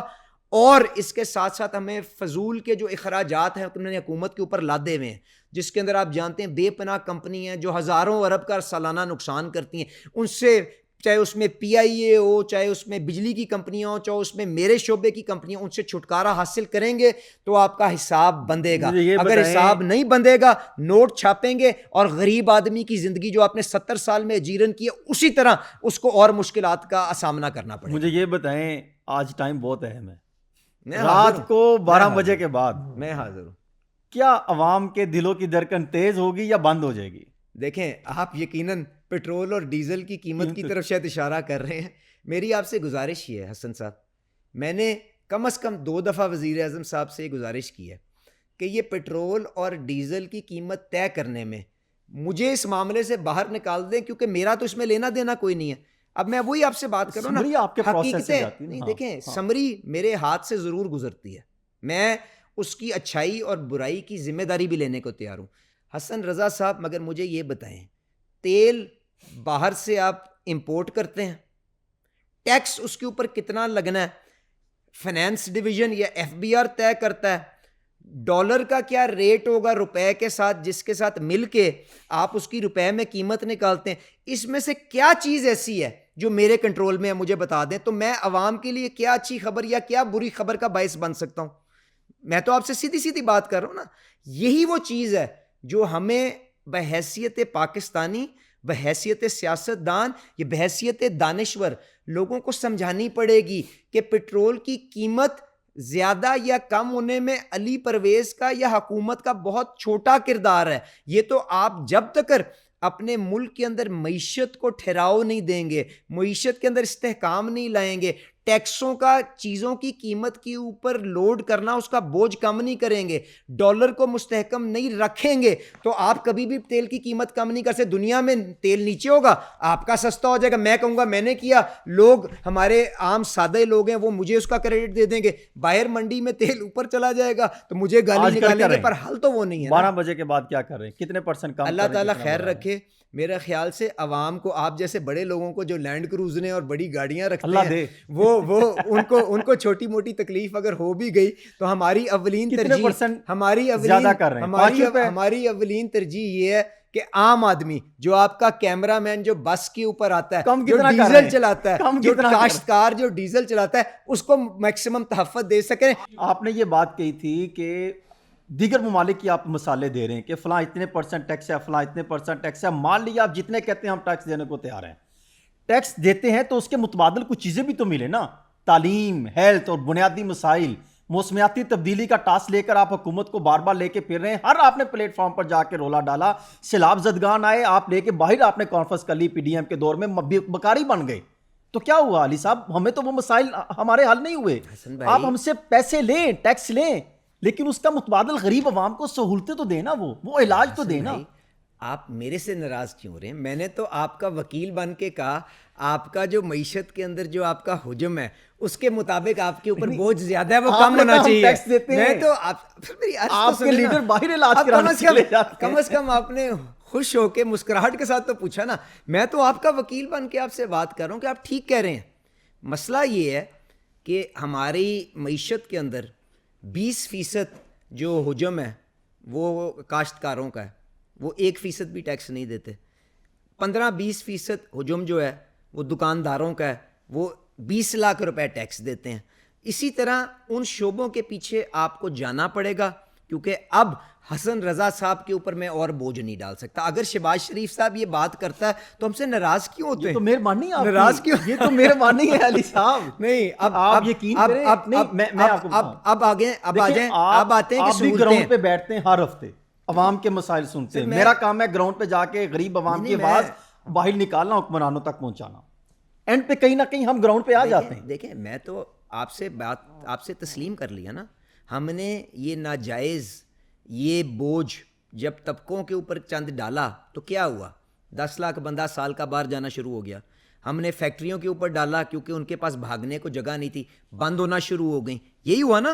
اور اس کے ساتھ ساتھ ہمیں فضول کے جو اخراجات ہیں انہوں نے حکومت کے اوپر لادے ہوئے ہیں، جس کے اندر آپ جانتے ہیں بے پناہ کمپنی ہیں جو ہزاروں ارب کا سالانہ نقصان کرتی ہیں. ان سے چاہے اس میں پی آئی اے ہو، چاہے اس میں بجلی کی کمپنیاں ہوں، چاہے اس میں میرے شعبے کی کمپنیاں، ان سے چھٹکارا حاصل کریں گے تو آپ کا حساب بندے گا. مجھے یہ اگر بتائیں- حساب نہیں بندے گا، نوٹ چھاپیں گے اور غریب آدمی کی زندگی جو آپ نے 70 سال میں اجیرن کی ہے اسی طرح اس کو اور مشکلات کا سامنا کرنا پڑے گا. مجھے یہ بتائیں، آج ٹائم بہت اہم ہے، میں حاضر رات ہوں. کو 12 میں بجے حاضر کے بعد میں حاضر ہوں. کیا عوام کے دلوں کی دھڑکن تیز ہوگی یا بند ہو جائے گی؟ دیکھیں، آپ یقیناً پیٹرول اور ڈیزل کی قیمت کی طرف شاید اشارہ کر رہے ہیں. میری آپ سے گزارش یہ ہے حسن صاحب، میں نے کم از کم 2 دفعہ وزیر اعظم صاحب سے یہ گزارش کی ہے کہ یہ پیٹرول اور ڈیزل کی قیمت طے کرنے میں مجھے اس معاملے سے باہر نکال دیں، کیونکہ میرا تو اس میں لینا دینا کوئی نہیں ہے. اب میں وہی آپ سے بات کروں نا، سمری آپ کے پروسیس سے حقیقتیں جاتی ہے نا. نہیں. ہاں، دیکھیں، ہاں. سمری میرے ہاتھ سے ضرور گزرتی ہے، میں اس کی اچھائی اور برائی کی ذمہ داری بھی لینے کو تیار ہوں. حسن رضا صاحب، مگر مجھے یہ بتائیں، تیل باہر سے آپ امپورٹ کرتے ہیں، ٹیکس اس کے اوپر کتنا لگنا ہے فائنانس ڈویژن یا ایف بی آر طے کرتا ہے. ڈالر کا کیا ریٹ ہوگا روپے کے ساتھ، جس کے ساتھ مل کے آپ اس کی روپے میں قیمت نکالتے ہیں. اس میں سے کیا چیز ایسی ہے جو میرے کنٹرول میں ہے، مجھے بتا دیں تو میں عوام کے لیے کیا اچھی خبر یا کیا بری خبر کا باعث بن سکتا ہوں. میں تو آپ سے سیدھی سیدھی بات کر رہا ہوں نا. یہی وہ چیز ہے جو ہمیں بحیثیت پاکستانی، بحیثیت سیاست دان، یہ بحیثیت دانشور لوگوں کو سمجھانی پڑے گی کہ پیٹرول کی قیمت زیادہ یا کم ہونے میں علی پرویز کا یا حکومت کا بہت چھوٹا کردار ہے. یہ تو آپ جب تک اپنے ملک کے اندر معیشت کو ٹھہراؤ نہیں دیں گے، معیشت کے اندر استحکام نہیں لائیں گے، ٹیکسوں کا چیزوں کی قیمت کے اوپر لوڈ کرنا، اس کا بوجھ کم نہیں کریں گے، ڈالر کو مستحکم نہیں رکھیں گے، تو آپ کبھی بھی تیل کی قیمت کم نہیں کر سکتے. دنیا میں تیل نیچے ہوگا، آپ کا سستا ہو جائے گا. میں کہوں گا میں نے کیا، لوگ ہمارے عام سادے لوگ ہیں وہ مجھے اس کا کریڈٹ دے دیں گے. باہر منڈی میں تیل اوپر چلا جائے گا تو مجھے گالی نکالیں گے، پر حل تو وہ نہیں ہے. 12 بجے کے بعد کیا کر رہے ہیں؟ کتنے پرسنٹ کم؟ اللہ تعالیٰ خیر رکھے. میرے خیال سے عوام کو، آپ جیسے بڑے لوگوں کو جو لینڈ کروزریں اور بڑی گاڑیاں رکھتے ہیں، وہ ان کو چھوٹی موٹی تکلیف اگر ہو بھی گئی تو ہماری اولین ترجیح یہ ہے کہ عام آدمی جو آپ کا کیمرہ مین جو بس کے اوپر آتا ہے، جو ڈیزل چلاتا ہے، جو کاشتکار جو ڈیزل چلاتا ہے، اس کو میکسیمم تحفظ دے سکیں. آپ نے یہ بات کہی تھی کہ دیگر ممالک کی آپ مثالیں دے رہے ہیں کہ فلاں اتنے پرسنٹ ٹیکس ہے، فلاں اتنے پرسنٹ ٹیکس ہے. مان لیجیے آپ جتنے کہتے ہیں ہم ٹیکس دینے کو تیار ہیں، ٹیکس دیتے ہیں تو اس کے متبادل کچھ چیزیں بھی تو ملے نا. تعلیم، ہیلتھ اور بنیادی مسائل، موسمیاتی تبدیلی کا ٹاس لے کر آپ حکومت کو بار بار لے کے پھر رہے ہیں. ہر آپ نے پلیٹ فارم پر جا کے رولا ڈالا، سیلاب زدگان آئے، آپ لے کے باہر آپ نے کانفرنس کر لی پی ڈی ایم کے دور میں، بکاری بن گئے. تو کیا ہوا علی صاحب؟ ہمیں تو وہ مسائل ہمارے حل نہیں ہوئے. آپ ہم سے پیسے لیں، ٹیکس لیں، لیکن اس کا متبادل غریب عوام کو سہولتیں تو دینا، وہ علاج تو دینا. آپ میرے سے ناراض کیوں ہو رہے ہیں؟ میں نے تو آپ کا وکیل بن کے کہا آپ کا جو معیشت کے اندر جو آپ کا حجم ہے اس کے مطابق آپ کے اوپر بوجھ زیادہ ہے، وہ کم ہونا چاہیے. میں تو آپ کے لیڈر باہر علاج کرانے کے لیے جاتے ہیں. کم از کم آپ نے خوش ہو کے مسکراہٹ کے ساتھ تو پوچھا نا. میں تو آپ کا وکیل بن کے آپ سے بات کر رہا ہوں کہ آپ ٹھیک کہہ رہے ہیں. مسئلہ یہ ہے کہ ہماری معیشت کے اندر 20% جو حجم ہے وہ کاشتکاروں کا ہے، وہ 1% بھی ٹیکس نہیں دیتے. 15-20% حجم جو ہے وہ دکانداروں کا ہے، وہ 20 لاکھ روپے ٹیکس دیتے ہیں. اسی طرح ان شعبوں کے پیچھے آپ کو جانا پڑے گا، کیونکہ اب حسن رضا صاحب کے اوپر میں اور بوجھ نہیں ڈال سکتا. اگر شہباز شریف صاحب یہ بات کرتا ہے تو ہم سے ناراض کیوں ہوتے ہیں؟ تو مہربانی آپ ناراض کیوں؟ یہ تو مہربانی ہے علی صاحب. نہیں، آپ یقین کریں، اب آتے ہیں کہ بھی گراؤنڈ پہ بیٹھتے ہیں، ہر ہفتے عوام کے مسائل سنتے ہیں. میرا کام ہے گراؤنڈ پہ جا کے غریب عوام کی آواز باہر نکالنا، حکمرانوں تک پہنچانا. اینڈ پہ کہیں نہ کہیں ہم گراؤنڈ پہ آ جاتے ہیں. دیکھیں، میں تو آپ سے تسلیم کر لیا نا. ہم نے یہ ناجائز یہ بوجھ جب طبقوں کے اوپر چند ڈالا تو کیا ہوا؟ 10 لاکھ بندہ سال کا باہر جانا شروع ہو گیا. ہم نے فیکٹریوں کے اوپر ڈالا کیونکہ ان کے پاس بھاگنے کو جگہ نہیں تھی، بند ہونا شروع ہو گئی. یہی ہوا نا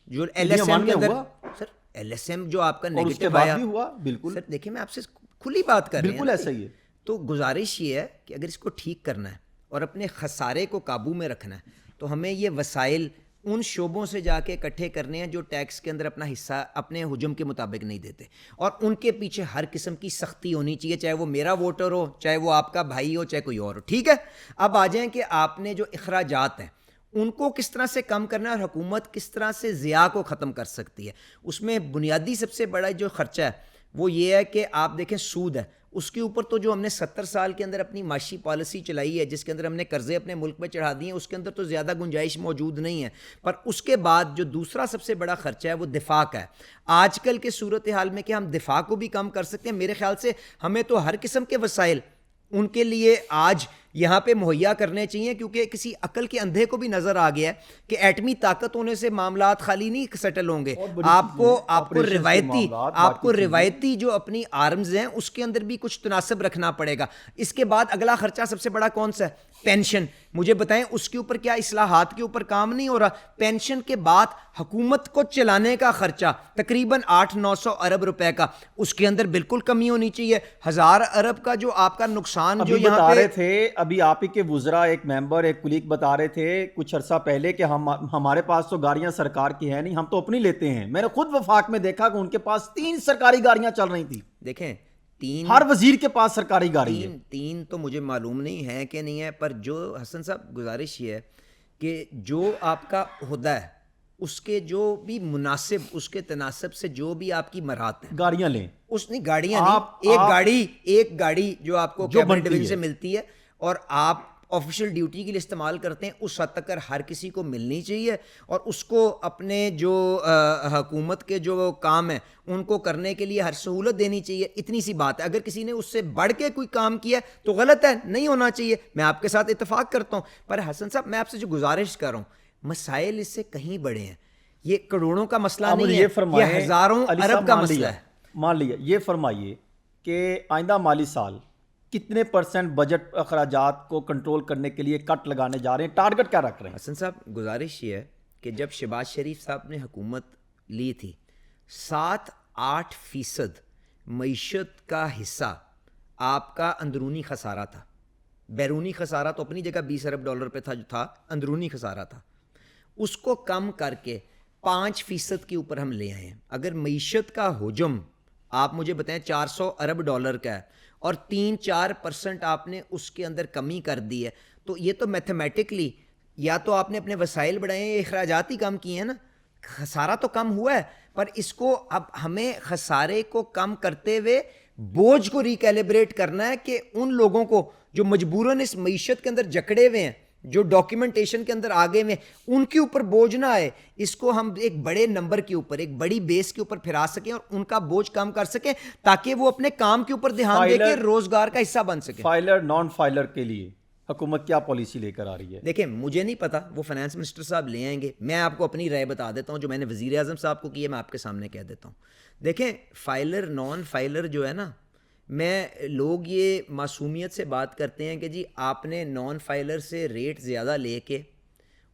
جو ایل ایس ایم کے اندر. سر LSM جو آپ کا اور اس کے نیگیٹو بعد آیا بھی ہوا بالکل سر دیکھیں میں آپ سے کھلی بات کر رہی ہوں بالکل ایسا ہی ہے. تو گزارش یہ ہے کہ اگر اس کو ٹھیک کرنا ہے اور اپنے خسارے کو قابو میں رکھنا ہے تو ہمیں یہ وسائل ان شعبوں سے جا کے اکٹھے کرنے ہیں جو ٹیکس کے اندر اپنا حصہ اپنے حجم کے مطابق نہیں دیتے, اور ان کے پیچھے ہر قسم کی سختی ہونی چاہیے, چاہے وہ میرا ووٹر ہو, چاہے وہ آپ کا بھائی ہو, چاہے کوئی اور ہو. ٹھیک ہے, اب آ جائیں کہ آپ نے جو اخراجات ہیں ان کو کس طرح سے کم کرنا ہے اور حکومت کس طرح سے ضیاع کو ختم کر سکتی ہے. اس میں بنیادی سب سے بڑا جو خرچہ ہے وہ یہ ہے کہ آپ دیکھیں سود ہے, اس کے اوپر تو جو ہم نے 70 سال کے اندر اپنی معاشی پالیسی چلائی ہے جس کے اندر ہم نے قرضے اپنے ملک میں چڑھا دیے ہیں, اس کے اندر تو زیادہ گنجائش موجود نہیں ہے. پر اس کے بعد جو دوسرا سب سے بڑا خرچہ ہے وہ دفاع کا ہے. آج کل کے صورتحال میں کہ ہم دفاع کو بھی کم کر سکتے ہیں, میرے خیال سے ہمیں تو ہر قسم کے وسائل ان کے لیے آج یہاں پہ مہیا کرنے چاہیے, کیونکہ کسی عقل کے اندھے کو بھی نظر آ گیا ہے کہ ایٹمی طاقت ہونے سے معاملات خالی نہیں سیٹل ہوں گے. آپ کو روایتی جو اپنی آرمز ہیں اس کے اندر بھی کچھ تناسب رکھنا پڑے گا. اس کے بعد اگلا خرچہ سب سے بڑا کون سا ہے؟ پینشن. مجھے بتائیں اس کے اوپر کیا اصلاحات کے اوپر کام نہیں ہو رہا؟ پینشن کے بعد حکومت کو چلانے کا خرچہ تقریباً 800-900 ارب روپے کا, اس کے اندر بالکل کمی ہونی چاہیے. 1000 ارب کا جو آپ کا نقصان جو یہاں بتا پہ رہے تھے ابھی آپ ہی کے وزراء ایک ممبر ایک کلیگ بتا رہے تھے کچھ عرصہ پہلے کہ ہمارے پاس تو گاڑیاں سرکار کی ہیں نہیں, ہم تو اپنی لیتے ہیں. میں نے خود وفاق میں دیکھا کہ ان کے پاس 3 سرکاری گاڑیاں چل رہی تھیں. دیکھیں 3 ہر وزیر کے پاس سرکاری گاڑی ہے. 3 تو مجھے معلوم نہیں ہے کہ نہیں ہے, پر جو حسن صاحب گزارش یہ ہے کہ جو آپ کا عہدہ ہے اس کے جو بھی مناسب اس کے تناسب سے جو بھی آپ کی مراحت ہیں گاڑیاں لیں, اس نہیں گاڑیاں نہیں, ایک گاڑی جو آپ کو کیبن ڈویژن سے ملتی ہے اور آپ آفیشیل ڈیوٹی کے لیے استعمال کرتے ہیں, اس حد تک ہر کسی کو ملنی چاہیے, اور اس کو اپنے جو حکومت کے جو کام ہیں ان کو کرنے کے لیے ہر سہولت دینی چاہیے. اتنی سی بات ہے. اگر کسی نے اس سے بڑھ کے کوئی کام کیا تو غلط ہے, نہیں ہونا چاہیے, میں آپ کے ساتھ اتفاق کرتا ہوں. پر حسن صاحب میں آپ سے جو گزارش کر رہا ہوں, مسائل اس سے کہیں بڑے ہیں. یہ کروڑوں کا مسئلہ نہیں ہے, یہ ہزاروں ارب کا مسئلہ ہے. مان لیا یہ فرمائیے کہ آئندہ مالی سال کتنے % بجٹ اخراجات کو کنٹرول کرنے کے لیے کٹ لگانے جا رہے ہیں, ٹارگٹ کیا رکھ رہے ہیں؟ حسن صاحب گزارش یہ ہے کہ جب شہباز شریف صاحب نے حکومت لی تھی 7-8% معیشت کا حصہ آپ کا اندرونی خسارہ تھا. بیرونی خسارہ تو اپنی جگہ $20 ارب پہ تھا, جو تھا اندرونی خسارہ تھا. اس کو کم کر کے 5% کے اوپر ہم لے آئے ہیں. اگر معیشت کا حجم آپ مجھے بتائیں $400 ارب کا ہے اور 3-4% آپ نے اس کے اندر کمی کر دی ہے, تو یہ تو میتھمیٹکلی یا تو آپ نے اپنے وسائل بڑھائے ہیں, اخراجات ہی کم کیے ہیں نا. خسارہ تو کم ہوا ہے, پر اس کو اب ہمیں خسارے کو کم کرتے ہوئے بوجھ کو ریکیلیبریٹ کرنا ہے کہ ان لوگوں کو جو مجبوراً اس معیشت کے اندر جکڑے ہوئے ہیں, جو ڈاکیومنٹیشن کے اندر آگے میں, ان کے اوپر بوجھ نہ آئے. اس کو ہم ایک بڑے نمبر کے اوپر, ایک بڑی بیس کے اوپر پھرا سکیں اور ان کا بوجھ کم کر سکیں تاکہ وہ اپنے کام کے اوپر دھیان دے کے روزگار کا حصہ بن سکیں. فائلر نان فائلر کے لیے حکومت کیا پالیسی لے کر آ رہی ہے؟ دیکھیں مجھے نہیں پتا, وہ فائنانس منسٹر صاحب لے آئیں گے. میں آپ کو اپنی رائے بتا دیتا ہوں, جو میں نے وزیر اعظم صاحب کو کی ہے میں آپ کے سامنے کہہ دیتا ہوں. دیکھیں فائلر نان فائلر جو ہے نا, میں لوگ یہ معصومیت سے بات کرتے ہیں کہ جی آپ نے نان فائلر سے ریٹ زیادہ لے کے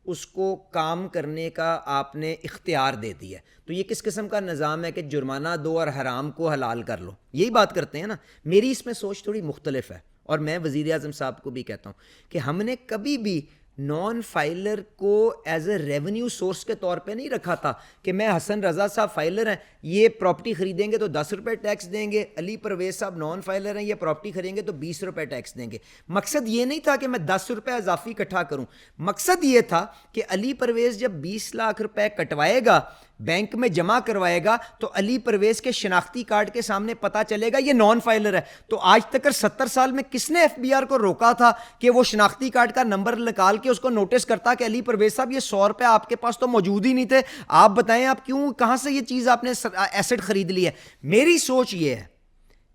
اس کو کام کرنے کا آپ نے اختیار دے دیا, تو یہ کس قسم کا نظام ہے کہ جرمانہ دو اور حرام کو حلال کر لو, یہی بات کرتے ہیں نا. میری اس میں سوچ تھوڑی مختلف ہے, اور میں وزیر اعظم صاحب کو بھی کہتا ہوں کہ ہم نے کبھی بھی نان فائلر کو ایز اے ریونیو سورس کے طور پہ نہیں رکھا تھا کہ میں حسن رضا صاحب فائلر ہیں, یہ پراپرٹی خریدیں گے تو $10 ٹیکس دیں گے, علی پرویز صاحب نان فائلر ہیں, یہ پراپرٹی خریدیں گے تو $20 ٹیکس دیں گے. مقصد یہ نہیں تھا کہ میں $10 اضافی اکٹھا کروں, مقصد یہ تھا کہ علی پرویز جب 20 لاکھ روپے کٹوائے گا, بینک میں جمع کروائے گا, تو علی پرویز کے شناختی کارڈ کے سامنے پتا چلے گا یہ نان فائلر ہے. تو آج تک 70 سال میں کس نے FBR کو روکا تھا کہ وہ شناختی کارڈ کا نمبر نکال کے اس کو نوٹس کرتا کہ علی پرویز صاحب یہ $100 آپ کے پاس تو موجود ہی نہیں تھے, آپ بتائیں آپ کیوں, کہاں سے یہ چیز آپ نے ایسٹ خرید لی ہے. میری سوچ یہ ہے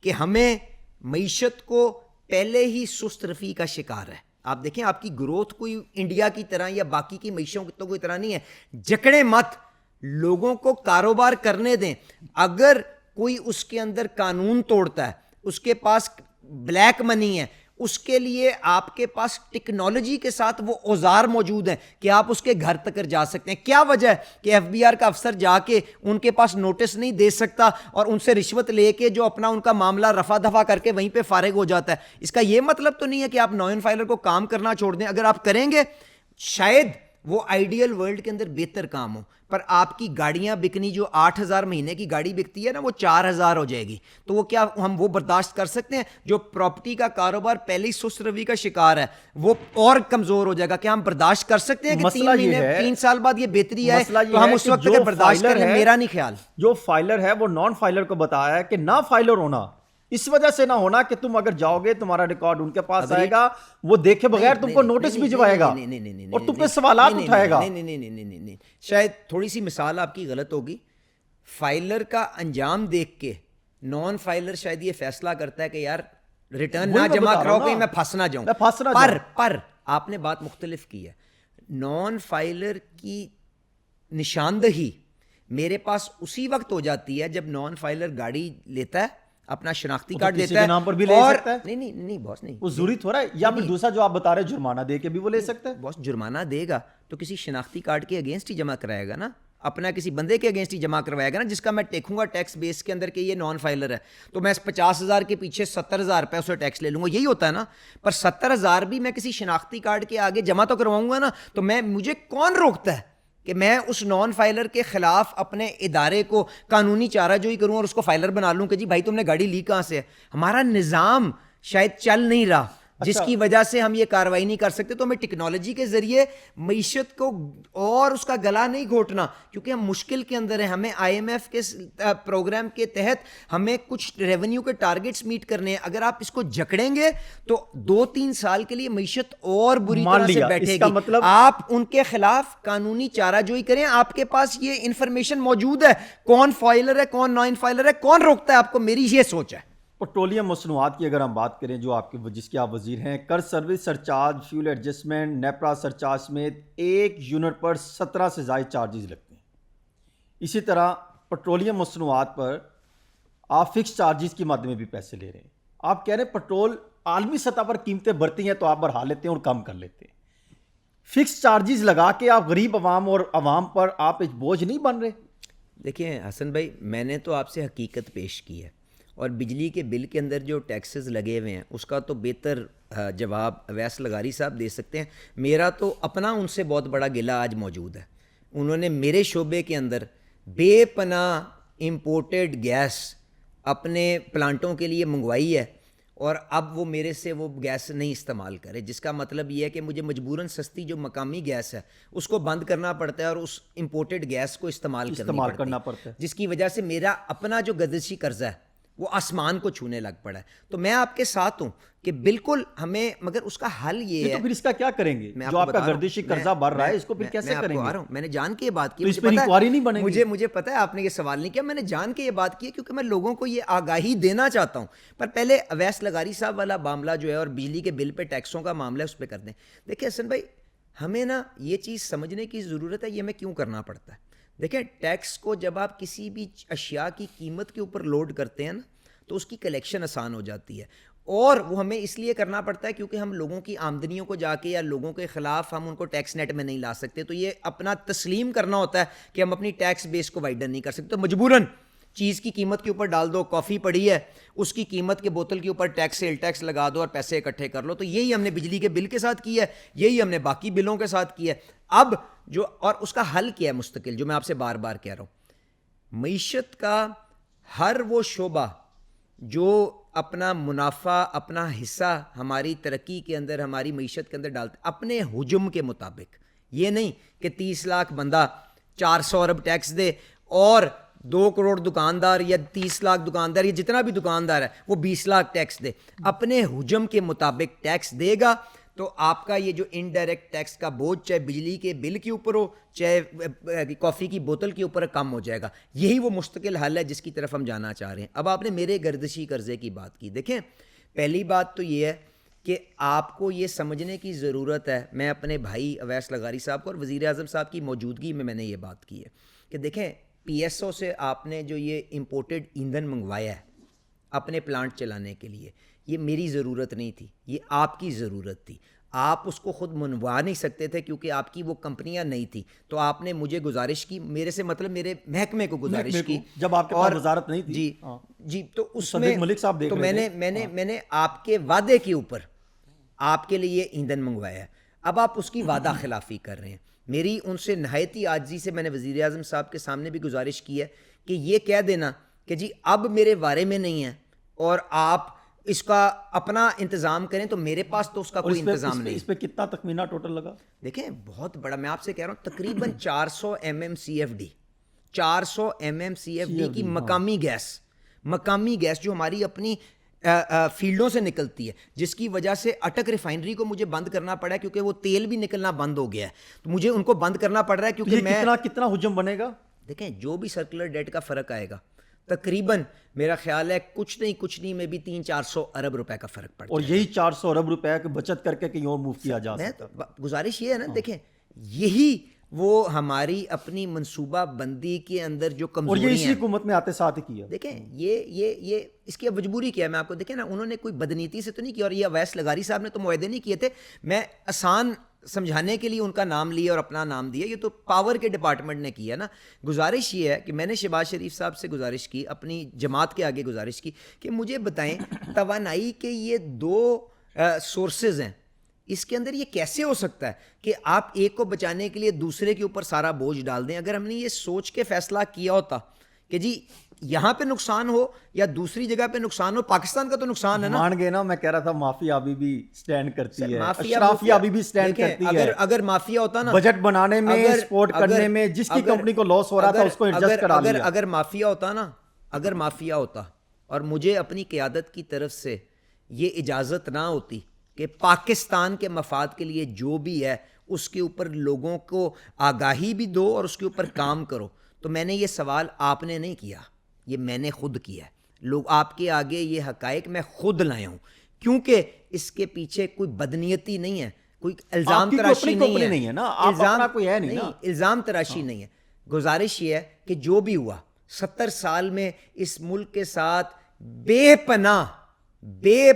کہ ہمیں معیشت کو پہلے ہی سست رفی کا شکار ہے. آپ دیکھیں آپ کی گروتھ کوئی انڈیا کی طرح یا باقی کی معیشتوں کی تو کوئی طرح نہیں ہے. جکڑے مت, لوگوں کو کاروبار کرنے دیں. اگر کوئی اس کے اندر قانون توڑتا ہے, اس کے پاس بلیک منی ہے, اس کے لیے آپ کے پاس ٹیکنالوجی کے ساتھ وہ اوزار موجود ہیں کہ آپ اس کے گھر تک جا سکتے ہیں. کیا وجہ ہے کہ ایف بی آر کا افسر جا کے ان کے پاس نوٹس نہیں دے سکتا اور ان سے رشوت لے کے جو اپنا ان کا معاملہ رفع دفع کر کے وہیں پہ فارغ ہو جاتا ہے؟ اس کا یہ مطلب تو نہیں ہے کہ آپ نان فائلر کو کام کرنا چھوڑ دیں. اگر آپ کریں گے شاید وہ آئیڈیل ورلڈ کے اندر بہتر کام ہو, پر آپ کی گاڑیاں بکنی جو 8,000 مہینے کی گاڑی بکتی ہے نا وہ 4,000 ہو جائے گی. تو وہ کیا ہم وہ برداشت کر سکتے ہیں؟ جو پراپرٹی کا کاروبار پہلے ہی سست روی کا شکار ہے وہ اور کمزور ہو جائے گا. کیا ہم برداشت کر سکتے ہیں کہ 3 مہینے 3 سال بعد یہ بہتری آئے؟ تو ہم اس وقت تک برداشت کر لیں. میرا نہیں خیال. جو فائلر ہے وہ نان فائلر کو بتایا ہے کہ نہ فائلر ہونا اس وجہ سے نہ ہونا کہ تم اگر جاؤ گے تمہارا ریکارڈ ان کے پاس آئے گا, وہ دیکھے بغیر تم کو نوٹس بھجوائے گا اور تم پہ سوالات اٹھائے گا. نہیں, شاید تھوڑی سی مثال آپ کی غلط ہوگی. فائلر کا انجام دیکھ کے نان فائلر شاید یہ فیصلہ کرتا ہے کہ یار ریٹرن نہ جمع کراؤ کہیں میں پھنس نہ جاؤں. پر آپ نے بات مختلف کی ہے. نان فائلر کی نشاندہی میرے پاس اسی وقت ہو جاتی ہے جب نان فائلر گاڑی لیتا ہے, اپنا شناختی کارڈ دیتا ہے, نام پر بھی لے سکتا ہے. نہیں باس نہیں, وہ ضروری تھوڑا ہے. یا پھر دوسرا جو آپ بتا رہے ہیں جرمانہ دے کے بھی وہ لے سکتا ہے. باس جرمانہ دے گا تو کسی شناختی کارڈ کے اگینسٹ ہی جمع کرائے گا نا, اپنا کسی بندے کے اگینسٹ ہی جمع کروائے گا نا, جس کا میں دیکھوں گا ٹیکس بیس کے اندر کہ یہ نان فائلر ہے تو میں 50,000 کے پیچھے 70,000 روپے اسے ٹیکس لے لوں گا. یہی ہوتا ہے نا. پر 70,000 بھی میں کسی شناختی کارڈ کے آگے جمع تو کرواؤں گا نا. تو مجھے کون روکتا ہے کہ میں اس نان فائلر کے خلاف اپنے ادارے کو قانونی چارہ جوئی کروں اور اس کو فائلر بنا لوں کہ جی بھائی تم نے گاڑی لی کہاں سے ہے؟ ہمارا نظام شاید چل نہیں رہا جس کی وجہ سے ہم یہ کارروائی نہیں کر سکتے. تو ہمیں ٹیکنالوجی کے ذریعے معیشت کو اور اس کا گلا نہیں گھوٹنا, کیونکہ ہم مشکل کے اندر ہیں. ہمیں آئی ایم ایف کے پروگرام کے تحت ہمیں کچھ ریونیو کے ٹارگٹس میٹ کرنے ہیں. اگر آپ اس کو جکڑیں گے تو 2-3 سال کے لیے معیشت اور بری طرح سے بیٹھے گی. مطلب آپ ان کے خلاف قانونی چارہ جوئی کریں. آپ کے پاس یہ انفارمیشن موجود ہے کون فائلر ہے کون نان فائلر ہے, کون روکتا ہے آپ کو؟ میری یہ سوچ ہے. پٹرولیم مصنوعات کی اگر ہم بات کریں جو آپ کے جس کے آپ وزیر ہیں, کر service surcharge, fuel adjustment, NEPRA surcharge سمیت ایک یونٹ پر 17 سے زائد چارجز لگتے ہیں. اسی طرح پٹرولیم مصنوعات پر آپ فکس چارجز کی مد میں بھی پیسے لے رہے ہیں. آپ کہہ رہے ہیں پٹرول عالمی سطح پر قیمتیں بڑھتی ہیں تو آپ بڑھا لیتے ہیں اور کم کر لیتے ہیں. فکس چارجز لگا کے آپ غریب عوام اور عوام پر آپ ایک بوجھ نہیں بن رہے؟ دیکھیں حسن بھائی, میں نے تو آپ سے حقیقت پیش کی ہے, اور بجلی کے بل کے اندر جو ٹیکسز لگے ہوئے ہیں اس کا تو بہتر جواب اویس لغاری صاحب دے سکتے ہیں. میرا تو اپنا ان سے بہت بڑا گلہ آج موجود ہے. انہوں نے میرے شعبے کے اندر بے پناہ امپورٹڈ گیس اپنے پلانٹوں کے لیے منگوائی ہے, اور اب وہ میرے سے وہ گیس نہیں استعمال کرے, جس کا مطلب یہ ہے کہ مجھے مجبوراً سستی جو مقامی گیس ہے اس کو بند کرنا پڑتا ہے اور اس امپورٹڈ گیس کو استعمال کرنا پڑتا ہے, جس کی وجہ سے میرا اپنا جو گردشی قرضہ ہے وہ آسمان کو چھونے لگ پڑا ہے. تو میں آپ کے ساتھ ہوں کہ بالکل ہمیں, مگر اس کا حل یہ ہے. تو پھر اس کا کیا کریں گے جو آپ کا گردشی قرضہ بڑھ رہا ہے, اس کو پھر کیسے کریں گے؟ میں نے جان کے یہ بات کی, تو اس پر انکوائری نہیں بنے گی. مجھے پتا ہے آپ نے یہ سوال نہیں کیا, میں نے جان کے یہ بات کی کیونکہ میں لوگوں کو یہ آگاہی دینا چاہتا ہوں. پر پہلے اویس لغاری صاحب والا معاملہ جو ہے اور بجلی کے بل پہ ٹیکسوں کا معاملہ ہے اس پہ کر دیں. دیکھیں حسن بھائی, ہمیں نا یہ چیز سمجھنے کی ضرورت ہے یہ ہمیں کیوں کرنا پڑتا ہے. دیکھیں ٹیکس کو جب آپ کسی بھی اشیاء کی قیمت کے اوپر لوڈ کرتے ہیں نا تو اس کی کلیکشن آسان ہو جاتی ہے, اور وہ ہمیں اس لیے کرنا پڑتا ہے کیونکہ ہم لوگوں کی آمدنیوں کو جا کے یا لوگوں کے خلاف ہم ان کو ٹیکس نیٹ میں نہیں لا سکتے. تو یہ اپنا تسلیم کرنا ہوتا ہے کہ ہم اپنی ٹیکس بیس کو وائڈن نہیں کر سکتے. تو مجبوراً چیز کی قیمت کے اوپر ڈال دو, کافی پڑی ہے اس کی قیمت کے بوتل کے اوپر ٹیکس سیل ٹیکس لگا دو اور پیسے اکٹھے کر لو. تو یہی ہم نے بجلی کے بل کے ساتھ کیا ہے, یہی ہم نے باقی بلوں کے ساتھ کیا ہے. اب جو اور اس کا حل کیا ہے مستقل, جو میں آپ سے بار بار کہہ رہا ہوں, معیشت کا ہر وہ شعبہ جو اپنا منافع اپنا حصہ ہماری ترقی کے اندر ہماری معیشت کے اندر ڈالتے اپنے حجم کے مطابق. یہ نہیں کہ 30 لاکھ بندہ 400 ارب ٹیکس دے اور 2 کروڑ دکاندار یا 30 لاکھ دکاندار یا جتنا بھی دکاندار ہے وہ 20 لاکھ ٹیکس دے. اپنے حجم کے مطابق ٹیکس دے گا تو آپ کا یہ جو انڈائریکٹ ٹیکس کا بوجھ چاہے بجلی کے بل کے اوپر ہو چاہے کافی کی بوتل کے اوپر کم ہو جائے گا. یہی وہ مستقل حل ہے جس کی طرف ہم جانا چاہ رہے ہیں. اب آپ نے میرے گردشی قرضے کی بات کی. دیکھیں پہلی بات تو یہ ہے کہ آپ کو یہ سمجھنے کی ضرورت ہے, میں اپنے بھائی اویس لغاری صاحب کو اور وزیر اعظم صاحب کی موجودگی میں نے یہ بات کی ہے کہ دیکھیں پی ایس او سے آپ نے جو یہ امپورٹڈ ایندھن منگوایا ہے اپنے پلانٹ چلانے کے لیے. یہ میری ضرورت نہیں تھی, یہ آپ کی ضرورت تھی. آپ اس کو خود منوا نہیں سکتے تھے کیونکہ آپ کی وہ کمپنیاں نہیں تھی, تو آپ نے مجھے گزارش کی, میرے سے مطلب میرے محکمے کو گزارش کی جب آپ کے پاس وزارت نہیں تھی. جی تو اس میں ملک صاحب دیکھ تو میں نے آپ کے وعدے کے اوپر آپ کے لیے ایندھن منگوایا ہے. اب آپ اس کی وعدہ خلافی کر رہے ہیں. میری ان سے نہایت ہی عاجزی سے میں نے وزیر اعظم صاحب کے سامنے بھی گزارش کی ہے کہ یہ کہہ دینا کہ جی اب میرے بارے میں نہیں ہے اور آپ اس کا اپنا انتظام کریں, تو میرے پاس تو اس کا کوئی انتظام نہیں. اس پہ کتنا تخمینہ ٹوٹل لگا؟ دیکھیں بہت بڑا, میں آپ سے کہہ رہا ہوں تقریباً 400 MMCFD 400 MMCFD کی مقامی گیس جو ہماری اپنی فیلڈوں سے نکلتی ہے, جس کی وجہ سے اٹک ریفائنری کو مجھے بند کرنا پڑا ہے کیونکہ وہ تیل بھی نکلنا بند ہو گیا ہے, تو مجھے ان کو بند کرنا پڑ رہا ہے کیونکہ میں کتنا حجم بنے گا. دیکھیں جو بھی سرکولر ڈیٹ کا فرق آئے گا تقریباً میرا خیال ہے کچھ نہیں میں بھی 300-400 ارب روپے کا فرق پڑتا ہے. اور یہی 400 ارب روپے کی بچت کر کے کہیں اور موو کیا جا سکتا. گزارش یہ ہے نا, دیکھیں یہی وہ ہماری اپنی منصوبہ بندی کے اندر جو کمزوری ہے, اور یہ اسی حکومت میں آتے ساتھ کیا. دیکھیں یہ اس کی مجبوری کیا ہے. میں آپ کو دیکھیں نا, انہوں نے کوئی بدنیتی سے تو نہیں کیا, اور یہ اویس لغاری صاحب نے تو معاہدے نہیں کیے تھے. میں آسان سمجھانے کے لیے ان کا نام لیا اور اپنا نام دیا, یہ تو پاور کے ڈپارٹمنٹ نے کیا نا. گزارش یہ ہے کہ میں نے شہباز شریف صاحب سے گزارش کی, اپنی جماعت کے آگے گزارش کی کہ مجھے بتائیں توانائی کے یہ 2 سورسز ہیں, اس کے اندر یہ کیسے ہو سکتا ہے کہ آپ ایک کو بچانے کے لیے دوسرے کے اوپر سارا بوجھ ڈال دیں. اگر ہم نے یہ سوچ کے فیصلہ کیا ہوتا کہ جی یہاں پہ نقصان ہو یا دوسری جگہ پہ نقصان ہو, پاکستان کا تو نقصان ہے نا. مان گئے نا, میں کہہ رہا تھا مافیا ابھی بھی سٹینڈ کرتی ہے, اشرافیہ ابھی بھی سٹینڈ کرتی ہے. اگر مافیا ہوتا نا, بجٹ بنانے میں, سپورٹ کرنے میں, جس کی کمپنی کو لاس ہو رہا تھا اس کو ایڈجسٹ کرا لیا. اگر مافیا ہوتا اور مجھے اپنی قیادت کی طرف سے یہ اجازت نہ ہوتی کہ پاکستان کے مفاد کے لیے جو بھی ہے اس کے اوپر لوگوں کو آگاہی بھی دو اور اس کے اوپر کام کرو, تو میں نے یہ سوال آپ نے نہیں کیا, یہ میں نے خود کیا ہے. لوگ آپ کے آگے یہ حقائق میں خود لایا ہوں, کیونکہ اس کے پیچھے کوئی بدنیتی نہیں ہے, کوئی الزام تراشی نہیں ہے, الزام تراشی نہیں ہے. گزارش یہ ہے کہ جو بھی ہوا 70 سال میں اس ملک کے ساتھ بے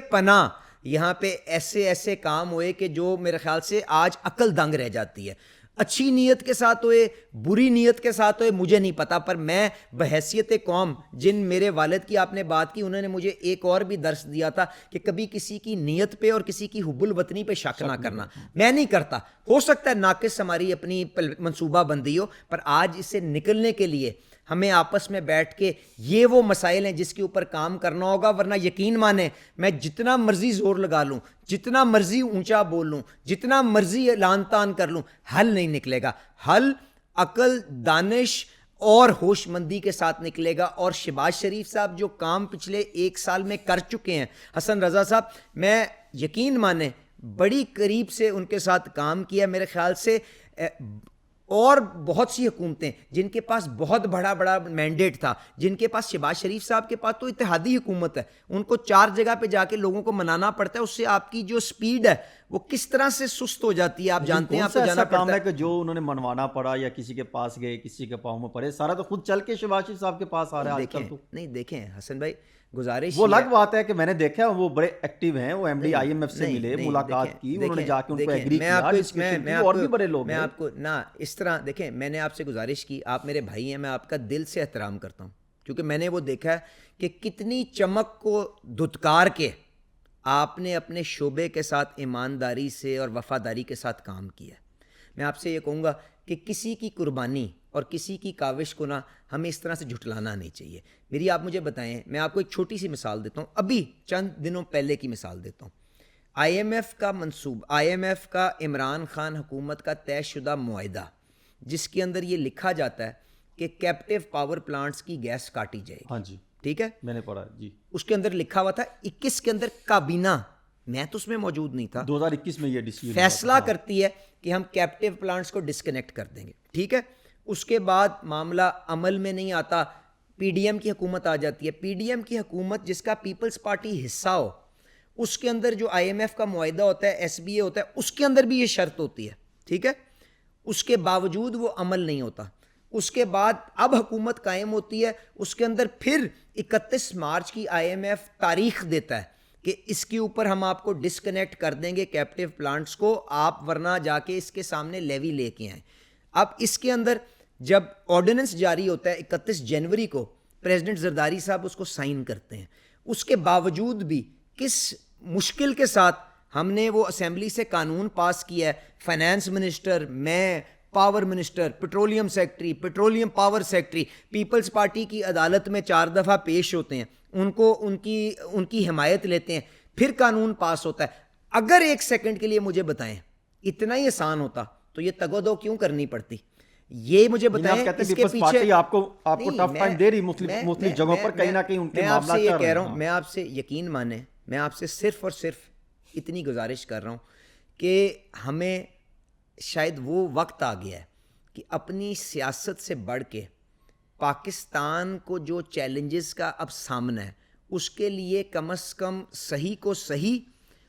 پناہ یہاں پہ ایسے کام ہوئے کہ جو میرے خیال سے آج عقل دنگ رہ جاتی ہے. اچھی نیت کے ساتھ ہوئے, بری نیت کے ساتھ ہوئے, مجھے نہیں پتا, پر میں بحیثیت قوم, جن میرے والد کی آپ نے بات کی, انہوں نے مجھے ایک اور بھی درس دیا تھا کہ کبھی کسی کی نیت پہ اور کسی کی حب الوطنی پہ شک نہ کرنا. میں نہیں کرتا, ہو سکتا ہے ناقص ہماری اپنی منصوبہ بندی ہو, پر آج اس سے نکلنے کے لیے ہمیں آپس میں بیٹھ کے یہ وہ مسائل ہیں جس کے اوپر کام کرنا ہوگا. ورنہ یقین مانیں میں جتنا مرضی زور لگا لوں, جتنا مرضی اونچا بول لوں, جتنا مرضی اعلان تان کر لوں, حل نہیں نکلے گا. حل عقل, دانش اور ہوش مندی کے ساتھ نکلے گا. اور شہباز شریف صاحب جو کام پچھلے 1 سال میں کر چکے ہیں, حسن رضا صاحب, میں یقین مانیں بڑی قریب سے ان کے ساتھ کام کیا. میرے خیال سے اور بہت سی حکومتیں جن کے پاس بہت بڑا مینڈیٹ تھا, جن کے پاس شہباز شریف صاحب کے پاس تو اتحادی حکومت ہے, ان کو 4 جگہ پہ جا کے لوگوں کو منانا پڑتا ہے. اس سے آپ کی جو سپیڈ ہے وہ کس طرح سے سست ہو جاتی ہے, آپ جانتے ہیں. آپ کو جانا کام ہے کہ جو انہوں نے منوانا پڑا یا کسی کے پاس گئے, کسی کے پاؤں میں پڑے, سارا تو خود چل کے شہباز شریف صاحب کے پاس آ رہا ہے. نہیں دیکھیں حسن بھائی, گزارش وہ الگ بات ہے کہ میں نے دیکھا وہ بڑے ایکٹیو ہیں, وہ M D I M F سے ملے, ملاقات کی, انہوں نے جا کے ان کو ایگری کیا, اور بھی بڑے لوگ. میں آپ کو نہ اس طرح دیکھیں, میں نے آپ سے گزارش کی, آپ میرے بھائی ہیں, میں آپ کا دل سے احترام کرتا ہوں, کیونکہ میں نے وہ دیکھا ہے کہ کتنی چمک کو دھتکار کے آپ نے اپنے شعبے کے ساتھ ایمانداری سے اور وفاداری کے ساتھ کام کیا. میں آپ سے یہ کہوں گا کہ کسی کی قربانی اور کسی کی کاوش کو نہ ہمیں اس طرح سے جھٹلانا نہیں چاہیے. میری آپ مجھے بتائیں, میں آپ کو ایک چھوٹی سی مثال دیتا ہوں, ابھی چند دنوں پہلے کی مثال دیتا ہوں. آئی ایم ایف کا عمران خان حکومت کا طے شدہ معاہدہ, جس کے اندر یہ لکھا جاتا ہے کہ کیپٹیو پاور پلانٹس کی گیس کاٹی جائے گی. ہاں جی, ٹھیک ہے, میں نے پڑھا جی. اس کے اندر لکھا ہوا تھا 21 کے اندر کابینہ, میں تو اس میں موجود نہیں تھا, 2021 میں یہ ڈیسیژن فیصلہ کرتی ہے کہ ہم کیپٹیو پلانٹس کو ڈسکنیکٹ کر دیں گے. ٹھیک ہے, اس کے بعد معاملہ عمل میں نہیں آتا, پی ڈی ایم کی حکومت آ جاتی ہے. پی ڈی ایم کی حکومت جس کا پیپلز پارٹی حصہ ہو, اس کے اندر جو آئی ایم ایف کا معاہدہ ہوتا ہے, ایس بی اے ہوتا ہے, اس کے اندر بھی یہ شرط ہوتی ہے. ٹھیک ہے, اس کے باوجود وہ عمل نہیں ہوتا. اس کے بعد اب حکومت قائم ہوتی ہے, اس کے اندر پھر 31 مارچ کی IMF تاریخ دیتا ہے کہ اس کے اوپر ہم آپ کو ڈسکنیکٹ کر دیں گے کیپٹیو پلانٹس کو, آپ ورنہ جا کے اس کے سامنے لیوی لے کے آئیں. اب اس کے اندر جب آرڈیننس جاری ہوتا ہے 31 جنوری کو, پریزیڈنٹ زرداری صاحب اس کو سائن کرتے ہیں. اس کے باوجود بھی کس مشکل کے ساتھ ہم نے وہ اسمبلی سے قانون پاس کیا ہے, فائنانس منسٹر, میں, power minister, petroleum secretary, petroleum power secretary, Peoples Party کی عدالت میں 4 دفعہ پیش ہوتے ہیں, ان کو ان کی حمایت لیتے ہیں, پھر قانون پاس ہوتا ہے. اگر ایک سیکنڈ کے لیے مجھے بتائیں اتنا ہی آسان ہوتا تو یہ تگ و دو کیوں کرنی پڑتی؟ یہ مجھے بتائیں. اس کے پیچھے آپ کو ٹف ٹائم دے رہی مختلف جگہوں پر, کہیں نہ کہیں ان کے معاملات. میں آپ سے یہ کہہ رہا ہوں, میں آپ سے یقین مانیں, میں آپ سے صرف اور صرف اتنی گزارش کر رہا ہوں کہ ہمیں شاید وہ وقت آ گیا ہے کہ اپنی سیاست سے بڑھ کے پاکستان کو جو چیلنجز کا اب سامنا ہے اس کے لیے کم از کم صحیح کو صحیح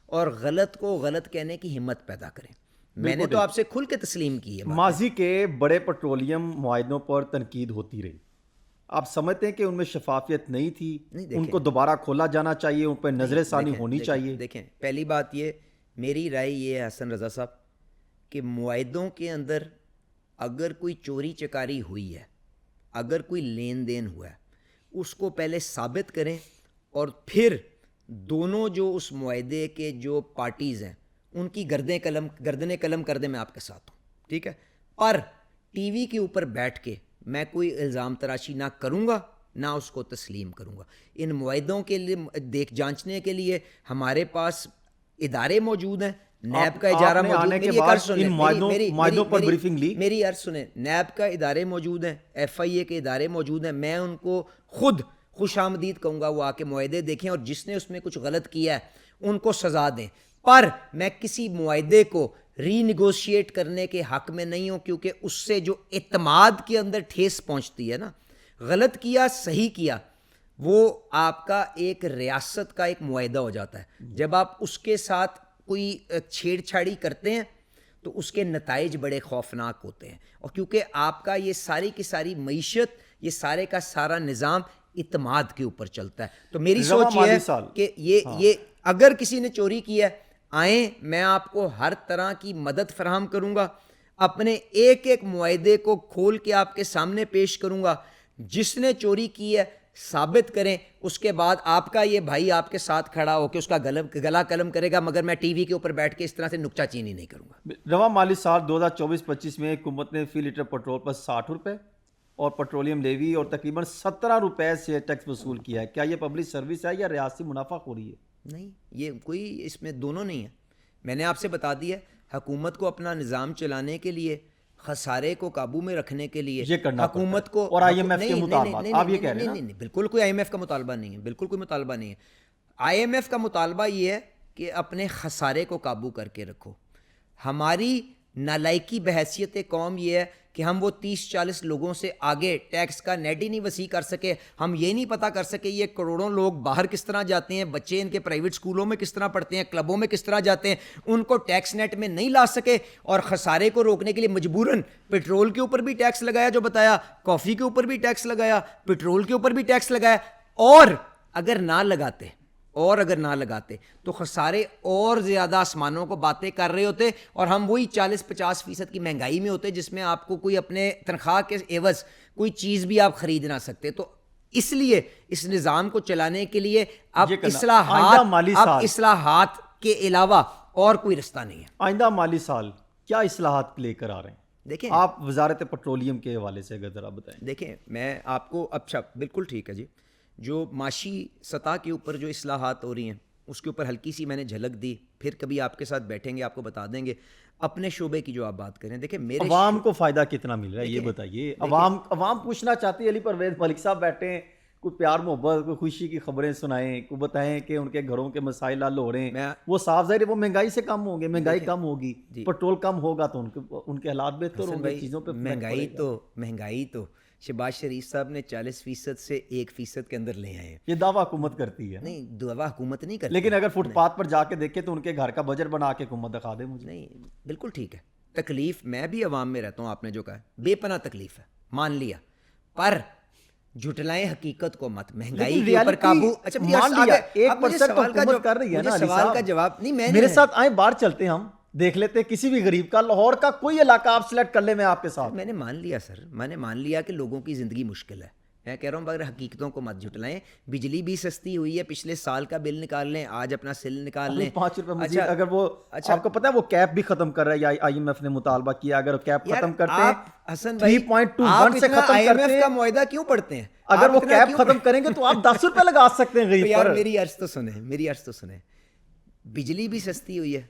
اور غلط کو غلط کہنے کی ہمت پیدا کریں. میں نے تو آپ سے کھل کے تسلیم کی ہے. ماضی کے بڑے پیٹرولیم معاہدوں پر تنقید ہوتی رہی, آپ سمجھتے ہیں کہ ان میں شفافیت نہیں تھی, ان کو دوبارہ کھولا جانا چاہیے, ان پہ نظر ثانی ہونی چاہیے؟ دیکھیں, پہلی بات یہ, میری رائے یہ ہے حسن رضا صاحب کہ معاہدوں کے اندر اگر کوئی چوری چکاری ہوئی ہے, اگر کوئی لین دین ہوا ہے, اس کو پہلے ثابت کریں, اور پھر دونوں جو اس معاہدے کے جو پارٹیز ہیں ان کی گردنیں قلم کر دیں, میں آپ کے ساتھ ہوں, ٹھیک ہے. پر ٹی وی کے اوپر بیٹھ کے میں کوئی الزام تراشی نہ کروں گا, نہ اس کو تسلیم کروں گا. ان معاہدوں کے لیے جانچنے کے لیے ہمارے پاس ادارے موجود ہیں, نیب کا ادارہ موجود ہے, میری عرض سنیں, نیب کا ادارے موجود ہیں, FIA کے ادارے موجود ہیں. میں ان کو خود خوش آمدید کہوں گا, وہ آ کے معاہدے دیکھیں, اور جس نے اس میں کچھ غلط کیا ہے ان کو سزا دیں. پر میں کسی معاہدے کو ری نیگوشیٹ کرنے کے حق میں نہیں ہوں, کیونکہ اس سے جو اعتماد کے اندر ٹھیس پہنچتی ہے نا, غلط کیا صحیح کیا, وہ آپ کا ایک ریاست کا ایک معاہدہ ہو جاتا ہے. جب آپ اس کے ساتھ کوئی چھیڑ چھاڑی کرتے ہیں تو اس کے نتائج بڑے خوفناک ہوتے ہیں. اور کیونکہ آپ کا یہ ساری کی ساری معیشت, یہ سارے کا سارا نظام اعتماد کے اوپر چلتا ہے. تو میری سوچ یہ ہے کہ یہ اگر کسی نے چوری کی ہے, آئیں, میں آپ کو ہر طرح کی مدد فراہم کروں گا, اپنے ایک ایک معاہدے کو کھول کے آپ کے سامنے پیش کروں گا. جس نے چوری کی ہے ثابت کریں, اس کے بعد آپ کا یہ بھائی آپ کے ساتھ کھڑا ہو کے اس کا گلا قلم کرے گا, مگر میں ٹی وی کے اوپر بیٹھ کے اس طرح سے نکچہ چینی نہیں کروں گا. رواں مالی سال 2024-25 میں حکومت نے فی لیٹر پیٹرول پر 60 روپے اور پیٹرولیم لیوی اور تقریباً 17 روپے سے ٹیکس وصول کیا ہے. کیا یہ پبلک سروس ہے یا ریاستی منافع خوری ہے؟ نہیں, یہ کوئی اس میں دونوں نہیں ہے. میں نے آپ سے بتا دیا, حکومت کو اپنا نظام چلانے کے لیے, خسارے کو قابو میں رکھنے کے لیے حکومت کو, اور IMF کے مطالبات آپ یہ کہہ رہے ہیں؟ نہیں, بالکل کوئی IMF کا مطالبہ نہیں ہے, بالکل کوئی مطالبہ نہیں ہے. IMF کا مطالبہ یہ ہے کہ اپنے خسارے کو قابو کر کے رکھو. ہماری نالائکی بحیثیت قوم یہ ہے کہ ہم وہ 30-40 لوگوں سے آگے ٹیکس کا نیٹ ہی نہیں وسیع کر سکے. ہم یہ نہیں پتہ کر سکے یہ کروڑوں لوگ باہر کس طرح جاتے ہیں, بچے ان کے پرائیویٹ سکولوں میں کس طرح پڑھتے ہیں, کلبوں میں کس طرح جاتے ہیں, ان کو ٹیکس نیٹ میں نہیں لا سکے. اور خسارے کو روکنے کے لیے مجبوراً پیٹرول کے اوپر بھی ٹیکس لگایا, جو بتایا, کافی کے اوپر بھی ٹیکس لگایا, پیٹرول کے اوپر بھی ٹیکس لگایا. اور اگر نہ لگاتے تو خسارے اور زیادہ آسمانوں کو باتیں کر رہے ہوتے, اور ہم وہی 40-50% کی مہنگائی میں ہوتے, جس میں آپ کو کوئی اپنے تنخواہ کے عوض کوئی چیز بھی آپ خرید نہ سکتے. تو اس لیے اس نظام کو چلانے کے لیے اب اصلاحات کے علاوہ اور کوئی رستہ نہیں ہے. آئندہ مالی سال کیا اصلاحات لے کر آ رہے ہیں؟ دیکھیں, آپ وزارت پیٹرولیم کے حوالے سے اگر ذرا بتائیں. دیکھیں, میں آپ کو, اچھا بالکل ٹھیک ہے جی, جو معاشی سطح کے اوپر جو اصلاحات ہو رہی ہیں اس کے اوپر ہلکی سی میں نے جھلک دی, پھر کبھی آپ کے ساتھ بیٹھیں گے, آپ کو بتا دیں گے. اپنے شعبے کی جو آپ بات کریں, دیکھیں میرے عوام کو فائدہ کتنا مل رہا ہے یہ بتائیے. عوام پوچھنا چاہتی ہے, علی پرویز ملک صاحب بیٹھے ہیں, کوئی پیار محبت, کوئی خوشی کی خبریں سنائیں, کوئی بتائیں کہ ان کے گھروں کے مسائل حل ہو رہے ہیں. وہ صاف ظاہر ہے وہ مہنگائی سے کم ہوں گے, مہنگائی کم ہوگی, پیٹرول کم ہوگا تو ان کے حالات بہتر ہوں گے. چیزوں پہ مہنگائی تو شہباز شریف صاحب نے 40% سے 1% کے اندر لے آئے ہیں. یہ دعویٰ حکومت کرتی ہے. نہیں, دعویٰ حکومت نہیں کرتی, لیکن اگر فٹ پاتھ پر جا کے دیکھیں تو ان کے گھر کا بجٹ بنا کے حکومت دکھا دے مجھے. نہیں, بالکل ٹھیک ہے. تکلیف میں بھی عوام میں رہتا ہوں, آپ نے جو کہا بے پناہ تکلیف ہے, مان لیا, پر جھٹلائیں حقیقت کو مت, مہنگائی لیکن کے اوپر ریالٹی قابو. اچھا مان لیا 1% حکومت کر رہی ہے نا. سوال کا جواب نہیں, میں میرے ساتھ آئیں باہر چلتے ہیں, ہم دیکھ لیتے ہیں کسی بھی غریب کا, لاہور کا کوئی علاقہ آپ سلیکٹ کر لیں, میں آپ کے ساتھ. میں نے مان لیا سر, میں نے مان لیا کہ لوگوں کی زندگی مشکل ہے. میں کہہ رہا ہوں مگر حقیقتوں کو مت جھٹلائیں. بجلی بھی سستی ہوئی ہے, پچھلے سال کا بل نکال لیں, آج اپنا سل نکال لیں. 5 روپے مزید اگر وہ, آپ کو پتا ہے وہ کیپ بھی ختم کر رہا ہے, آئی ایم ایف نے مطالبہ کیا, اگر کیپ ختم کرتے ہیں حسن بھائی, 3.21 سے ختم کرتے ہیں, کا معاہدہ کیوں پڑھتے ہیں؟ اگر وہ کیپ ختم کریں گے تو آپ 10 روپے لگا سکتے ہیں غریب پر. میری عرض تو سنیں, بجلی بھی سستی ہوئی ہے,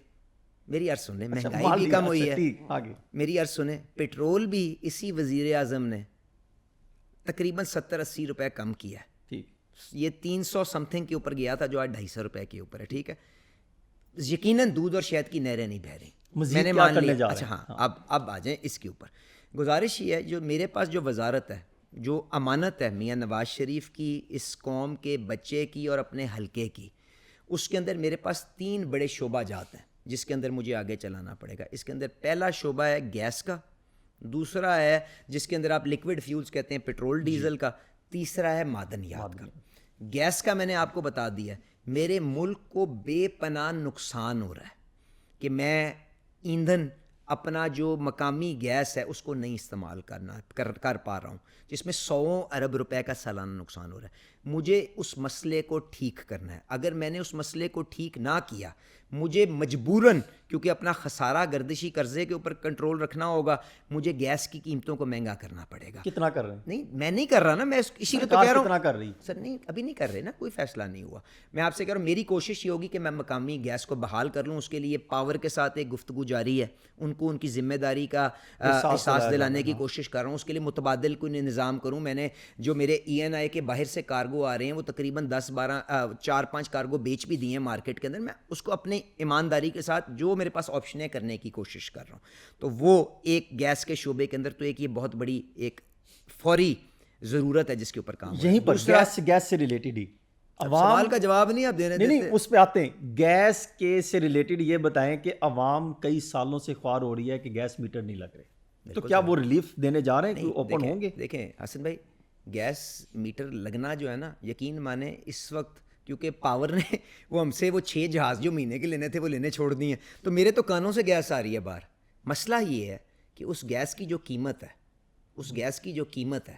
میری عرض سنیں, مہنگائی بھی کم ہوئی ہے, میری عرض سنیں, پیٹرول بھی اسی وزیر اعظم نے تقریباً 70-80 روپے کم کیا ہے. یہ 300 سم تھنگ کے اوپر گیا تھا, جو آج 250 روپے کے اوپر ہے. ٹھیک ہے, یقیناً دودھ اور شہد کی نہریں نہیں بہہ رہی, میں نے مان لیا. اچھا ہاں, اب آ جائیں اس کے اوپر. گزارش یہ ہے, جو میرے پاس جو وزارت ہے, جو امانت ہے میاں نواز شریف کی, اس قوم کے بچے کی اور اپنے حلقے کی, اس کے اندر میرے پاس 3 بڑے شعبہ جات ہیں جس کے اندر مجھے آگے چلانا پڑے گا. اس کے اندر پہلا شعبہ ہے گیس کا, دوسرا ہے جس کے اندر آپ لیکوڈ فیولز کہتے ہیں پیٹرول ڈیزل کا, تیسرا ہے معدنیات کا. گیس کا میں نے آپ کو بتا دیا, میرے ملک کو بے پناہ نقصان ہو رہا ہے کہ میں ایندھن اپنا جو مقامی گیس ہے اس کو نہیں استعمال کر پا رہا ہوں, جس میں 100 ارب روپے کا سالانہ نقصان ہو رہا ہے. مجھے اس مسئلے کو ٹھیک کرنا ہے. اگر میں نے اس مسئلے کو ٹھیک نہ کیا, مجھے مجبوراً, کیونکہ اپنا خسارہ گردشی قرضے کے اوپر کنٹرول رکھنا ہوگا, مجھے گیس کی قیمتوں کو مہنگا کرنا پڑے گا. کتنا کر رہے ہیں؟ نہیں, میں نہیں کر رہا نا, میں اسی لیے تو کہہ رہا ہوں. کتنا کر رہی سر نہیں, ابھی نہیں کر رہے نا, کوئی فیصلہ نہیں ہوا. میں آپ سے کہہ رہا ہوں میری کوشش یہ ہوگی کہ میں مقامی گیس کو بحال کر لوں. اس کے لیے پاور کے ساتھ ایک گفتگو جاری ہے, ان کو ان کی ذمہ داری کا احساس دلانے کی کوشش کر رہا ہوں. اس کے لیے متبادل کوئی نظام کروں. میں نے جو میرے ENI کے باہر سے کارگو آ رہے ہیں, وہ تقریباً 4-5 کارگو بیچ بھی دیے ہیں مارکیٹ کے اندر. میں اس کو اپنے ایمانداری کے ساتھ جو میرے پاس آپشنیں کرنے کی کوشش کر رہا ہوں. تو وہ ایک گیس کے شعبے کے اندر تو ایک یہ بہت بڑی ایک فوری ضرورت ہے جس کے اوپر کام. یہیں پر گیس سے ریلیٹڈ ہی سوال کا جواب نہیں آپ دینے دیتے. نہیں, اس پہ آتے ہیں. گیس کے سے ریلیٹڈ یہ بتائیں کہ عوام کئی سالوں سے خوار ہو رہی ہے کہ گیس میٹر نہیں لگ رہے, تو کیا وہ ریلیف دینے جا رہے ہیں, اوپن ہوں گے؟ دیکھیں حسن بھائی, گیس میٹر لگنا جو ہے نا, یقین مانے اس وقت کیونکہ پاور نے وہ ہم سے وہ 6 جہاز جو مہینے کے لینے تھے وہ لینے چھوڑ دیے ہیں, تو میرے تو کانوں سے گیس آ رہی ہے باہر. مسئلہ یہ ہے کہ اس گیس کی جو قیمت ہے,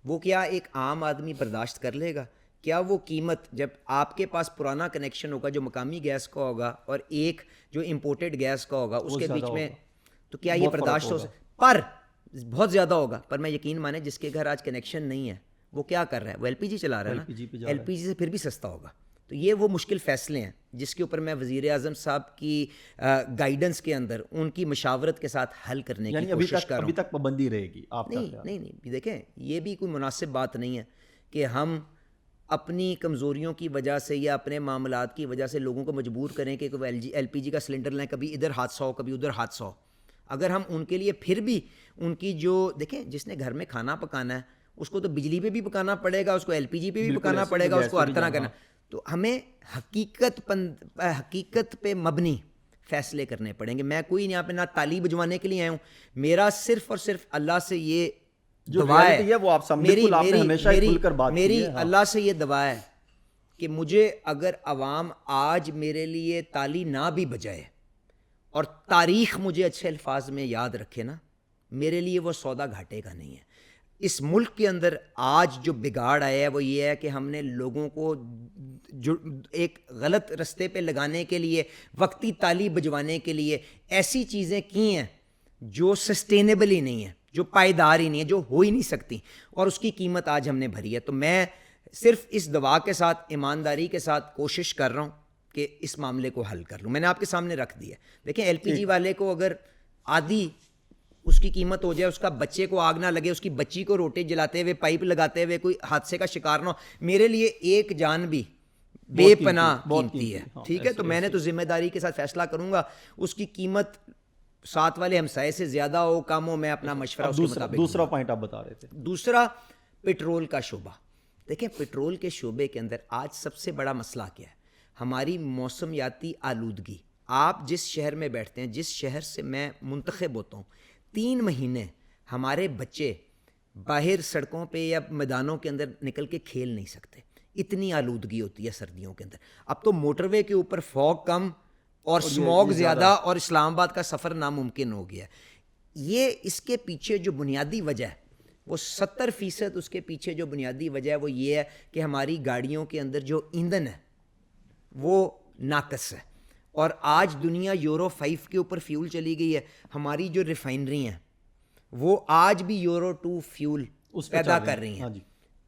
وہ کیا ایک عام آدمی برداشت کر لے گا؟ کیا وہ قیمت جب آپ کے پاس پرانا کنیکشن ہوگا جو مقامی گیس کا ہوگا اور ایک جو امپورٹڈ گیس کا ہوگا, اس کے بیچ میں, تو کیا یہ برداشت ہو سکتا؟ پر بہت زیادہ ہوگا. پر میں یقین مانے جس کے گھر آج کنیکشن نہیں ہے وہ کیا کر رہا ہے, وہ LPG چلا رہا ہے نا, LPG سے پھر بھی سستا ہوگا. تو یہ وہ مشکل فیصلے ہیں جس کے اوپر میں وزیر اعظم صاحب کی گائیڈنس کے اندر ان کی مشاورت کے ساتھ حل کرنے کی کوشش کر رہا ہوں. ابھی تک پابندی رہے گی آپ کا؟ نہیں, دیکھیں یہ بھی کوئی مناسب بات نہیں ہے کہ ہم اپنی کمزوریوں کی وجہ سے یا اپنے معاملات کی وجہ سے لوگوں کو مجبور کریں کہ وہ LPG کا سلنڈر لیں, کبھی ادھر حادثہ ہو کبھی ادھر حادثہ ہو. اگر ہم ان کے لیے پھر بھی ان کی جو, دیکھیں جس نے گھر میں کھانا پکانا ہے اس کو تو بجلی پہ بھی پکانا پڑے گا, اس کو LPG پہ بھی پکانا پڑے گا, اس کو ہر طرح کرنا. تو ہمیں حقیقت پہ مبنی فیصلے کرنے پڑیں گے. میں کوئی یہاں پہ نہ تالی بجوانے کے لیے آیا ہوں, میرا صرف اور صرف اللہ سے یہ دعا ہے, وہ آپ میری اللہ سے یہ دعا ہے کہ مجھے اگر عوام آج میرے لیے تالی نہ بھی بجائے اور تاریخ مجھے اچھے الفاظ میں یاد رکھے نا, میرے لیے وہ سودا گھاٹے کا نہیں ہے. اس ملک کے اندر آج جو بگاڑ آیا ہے وہ یہ ہے کہ ہم نے لوگوں کو جو ایک غلط رستے پہ لگانے کے لیے, وقتی تالی بجوانے کے لیے ایسی چیزیں کی ہیں جو سسٹینیبل ہی نہیں ہیں, جو پائیدار ہی نہیں ہے, جو ہو ہی نہیں سکتی, اور اس کی قیمت آج ہم نے بھری ہے. تو میں صرف اس دعا کے ساتھ ایمانداری کے ساتھ کوشش کر رہا ہوں کہ اس معاملے کو حل کر لوں. میں نے آپ کے سامنے رکھ دیا. دیکھیں LPG والے کو اگر آدھی اس کی قیمت ہو جائے, اس کا بچے کو آگ نہ لگے, اس کی بچی کو روٹی جلاتے ہوئے پائپ لگاتے ہوئے کوئی حادثے کا شکار نہ ہو, میرے لیے ایک جان بھی بے پناہ قیمتی ہے. ٹھیک ہے, تو میں نے تو ذمہ داری کے ساتھ فیصلہ کروں گا. اس کی قیمت ساتھ والے ہمسائے سے زیادہ ہو کم ہو, میں اپنا مشورہ اس کے مطابق. دوسرا پوائنٹ آپ بتا رہے تھے. دوسرا پیٹرول کا شعبہ. دیکھیں پیٹرول کے شعبے کے اندر آج سب سے بڑا مسئلہ کیا ہے؟ ہماری موسمیاتی آلودگی. آپ جس شہر میں بیٹھتے ہیں, جس شہر سے میں منتخب ہوتا ہوں, 3 مہینے ہمارے بچے باہر سڑکوں پہ یا میدانوں کے اندر نکل کے کھیل نہیں سکتے، اتنی آلودگی ہوتی ہے سردیوں کے اندر. اب تو موٹر وے کے اوپر فوگ کم اور اسموگ زیادہ اور اسلام آباد کا سفر ناممکن ہو گیا. یہ اس کے پیچھے جو بنیادی وجہ ہے وہ 70% اس کے پیچھے جو بنیادی وجہ ہے وہ یہ ہے کہ ہماری گاڑیوں کے اندر جو ایندھن ہے وہ ناقص ہے. اور آج دنیا یورو 5 کے اوپر فیول چلی گئی ہے. ہماری جو ریفائنری ہیں وہ آج بھی یورو 2 فیول پیدا کر رہی ہیں.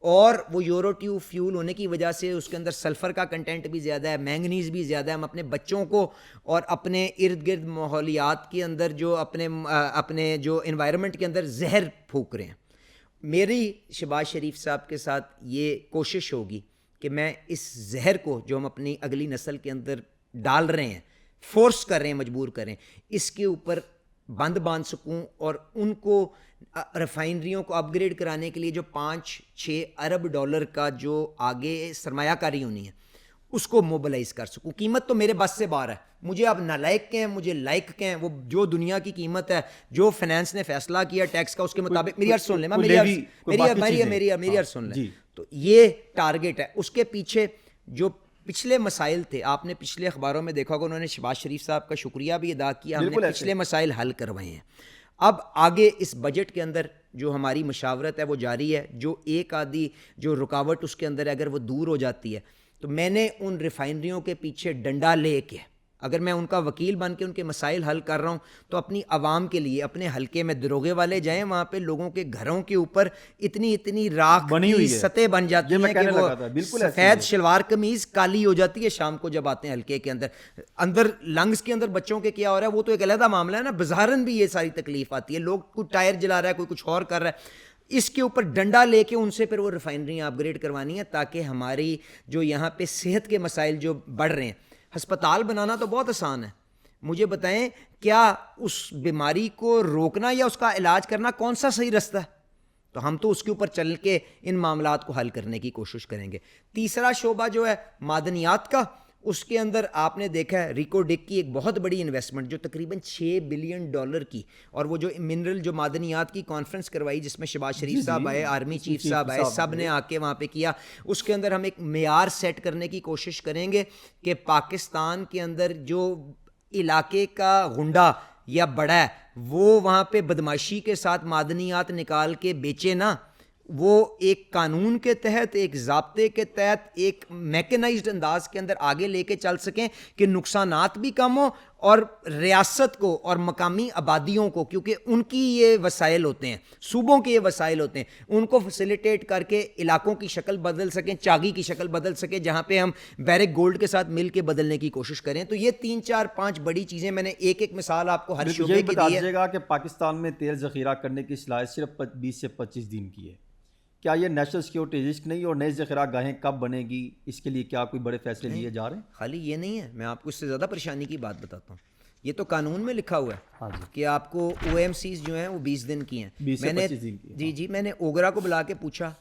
اور وہ یورو 2 فیول ہونے کی وجہ سے اس کے اندر سلفر کا کنٹینٹ بھی زیادہ ہے، مینگنیز بھی زیادہ ہے. ہم اپنے بچوں کو اور اپنے ارد گرد ماحولیات کے اندر جو اپنے جو انوائرمنٹ کے اندر زہر پھونک رہے ہیں. میری شہباز شریف صاحب کے ساتھ یہ کوشش ہوگی کہ میں اس زہر کو جو ہم اپنی اگلی نسل کے اندر ڈال رہے ہیں، فورس کر رہے ہیں، مجبور کریں، اس کے اوپر بند باندھ سکوں اور ان کو ریفائنریوں کو اپ گریڈ کرانے کے لیے جو 5-6 ارب ڈالر کا جو آگے سرمایہ کاری ہونی ہے اس کو موبلائز کر سکوں. قیمت تو میرے بس سے باہر ہے. مجھے اب نالائق کہیں، مجھے لائق کہیں، وہ جو دنیا کی قیمت ہے، جو فائنانس نے فیصلہ کیا ٹیکس کا، اس کے مطابق میری عرض سن لیں، میری عرض سن لیں. تو یہ ٹارگٹ ہے. اس کے پیچھے جو پچھلے مسائل تھے، آپ نے پچھلے اخباروں میں دیکھا کہ انہوں نے شہباز شریف صاحب کا شکریہ بھی ادا کیا، ہم نے پچھلے مسائل حل کروائے ہیں. اب آگے اس بجٹ کے اندر جو ہماری مشاورت ہے وہ جاری ہے. جو ایک آدھی جو رکاوٹ اس کے اندر ہے اگر وہ دور ہو جاتی ہے تو میں نے ان ریفائنریوں کے پیچھے ڈنڈا لے کے، اگر میں ان کا وکیل بن کے ان کے مسائل حل کر رہا ہوں تو اپنی عوام کے لیے اپنے حلقے میں دروغے والے جائیں، وہاں پہ لوگوں کے گھروں کے اوپر اتنی راکھ کی سطح بن جاتی ہیں کہ وہ سفید شلوار قمیض کالی ہو جاتی ہے شام کو جب آتے ہیں حلقے کے اندر لنگس کے اندر بچوں کے کیا ہو رہا ہے وہ تو ایک علیحدہ معاملہ ہے نا. بظاہراً بھی یہ ساری تکلیف آتی ہے. لوگ کوئی ٹائر جلا رہا ہے، کوئی کچھ اور کر رہا ہے. اس کے اوپر ڈنڈا لے کے ان سے پھر وہ ریفائنریاں اپ گریڈ کروانی ہے تاکہ ہماری جو یہاں پہ صحت کے مسائل جو بڑھ رہے ہیں. ہسپتال بنانا تو بہت آسان ہے. مجھے بتائیں کیا اس بیماری کو روکنا یا اس کا علاج کرنا کون سا صحیح رستہ ہے؟ تو ہم تو اس کے اوپر چل کے ان معاملات کو حل کرنے کی کوشش کریں گے. تیسرا شعبہ جو ہے معدنیات کا، اس کے اندر آپ نے دیکھا ہے ریکو ڈک کی ایک بہت بڑی انویسٹمنٹ جو تقریباً $6 بلین کی، اور وہ جو منرل جو معدنیات کی کانفرنس کروائی جس میں شہباز شریف صاحب آئے، آرمی چیف صاحب آئے، سب نے آ کے وہاں پہ کیا. اس کے اندر ہم ایک معیار سیٹ کرنے کی کوشش کریں گے کہ پاکستان کے اندر جو علاقے کا غنڈہ یا بڑا ہے وہ وہاں پہ بدماشی کے ساتھ معدنیات نکال کے بیچے نا، وہ ایک قانون کے تحت، ایک ضابطے کے تحت، ایک میکنائزڈ انداز کے اندر آگے لے کے چل سکیں کہ نقصانات بھی کم ہوں اور ریاست کو اور مقامی آبادیوں کو، کیونکہ ان کی یہ وسائل ہوتے ہیں، صوبوں کے یہ وسائل ہوتے ہیں، ان کو فیسیلیٹیٹ کر کے علاقوں کی شکل بدل سکیں، چاگی کی شکل بدل سکیں جہاں پہ ہم بیرک گولڈ کے ساتھ مل کے بدلنے کی کوشش کریں. تو یہ 3-4-5 بڑی چیزیں میں نے ایک مثال آپ کو ہر شعبے کی دی ہے. گا کہ پاکستان میں تیل ذخیرہ کرنے کی صلاحیت صرف 20 سے 25 دن کی ہے. کیا یہ نیشنل سیکورٹی رسک نہیں؟ اور نئی ذخیرہ گاہیں کب بنے گی؟ اس کے لیے کیا کوئی بڑے فیصلے لیے جا رہے ہیں؟ خالی یہ نہیں ہے، میں آپ کو اس سے زیادہ پریشانی کی بات بتاتا ہوں. یہ تو قانون میں لکھا ہوا ہے کہ آپ کو OMCs جو ہیں وہ 20 دن کی ہیں. میں نے اوگرا کو بلا کے پوچھا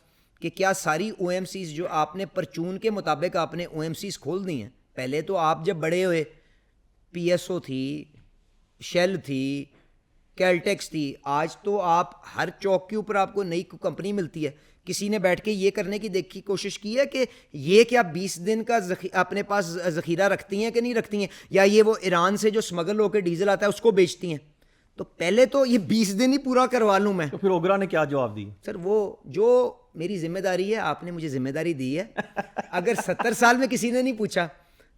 کہ کیا ساری OMCs جو آپ نے پرچون کے مطابق آپ نے OMCs کھول دی ہیں؟ پہلے تو آپ جب بڑے ہوئے PSO تھی، شیل تھی، کیلٹیکس تھی، آج تو آپ ہر چوک کے اوپر آپ کو نئی کمپنی ملتی ہے. کسی نے بیٹھ کے یہ کرنے کی کوشش کی ہے کہ یہ کیا 20 دن کا اپنے پاس ذخیرہ رکھتی ہیں کہ نہیں رکھتی ہیں، یا یہ وہ ایران سے جو سمگل ہو کے ڈیزل آتا ہے اس کو بیچتی ہیں؟ تو پہلے تو یہ 20 دن ہی پورا کروا لوں میں. تو پھر اوگرا نے کیا جواب دی؟ سر وہ جو میری ذمہ داری ہے، آپ نے مجھے ذمہ داری دی ہے. اگر 70 سال میں کسی نے نہیں پوچھا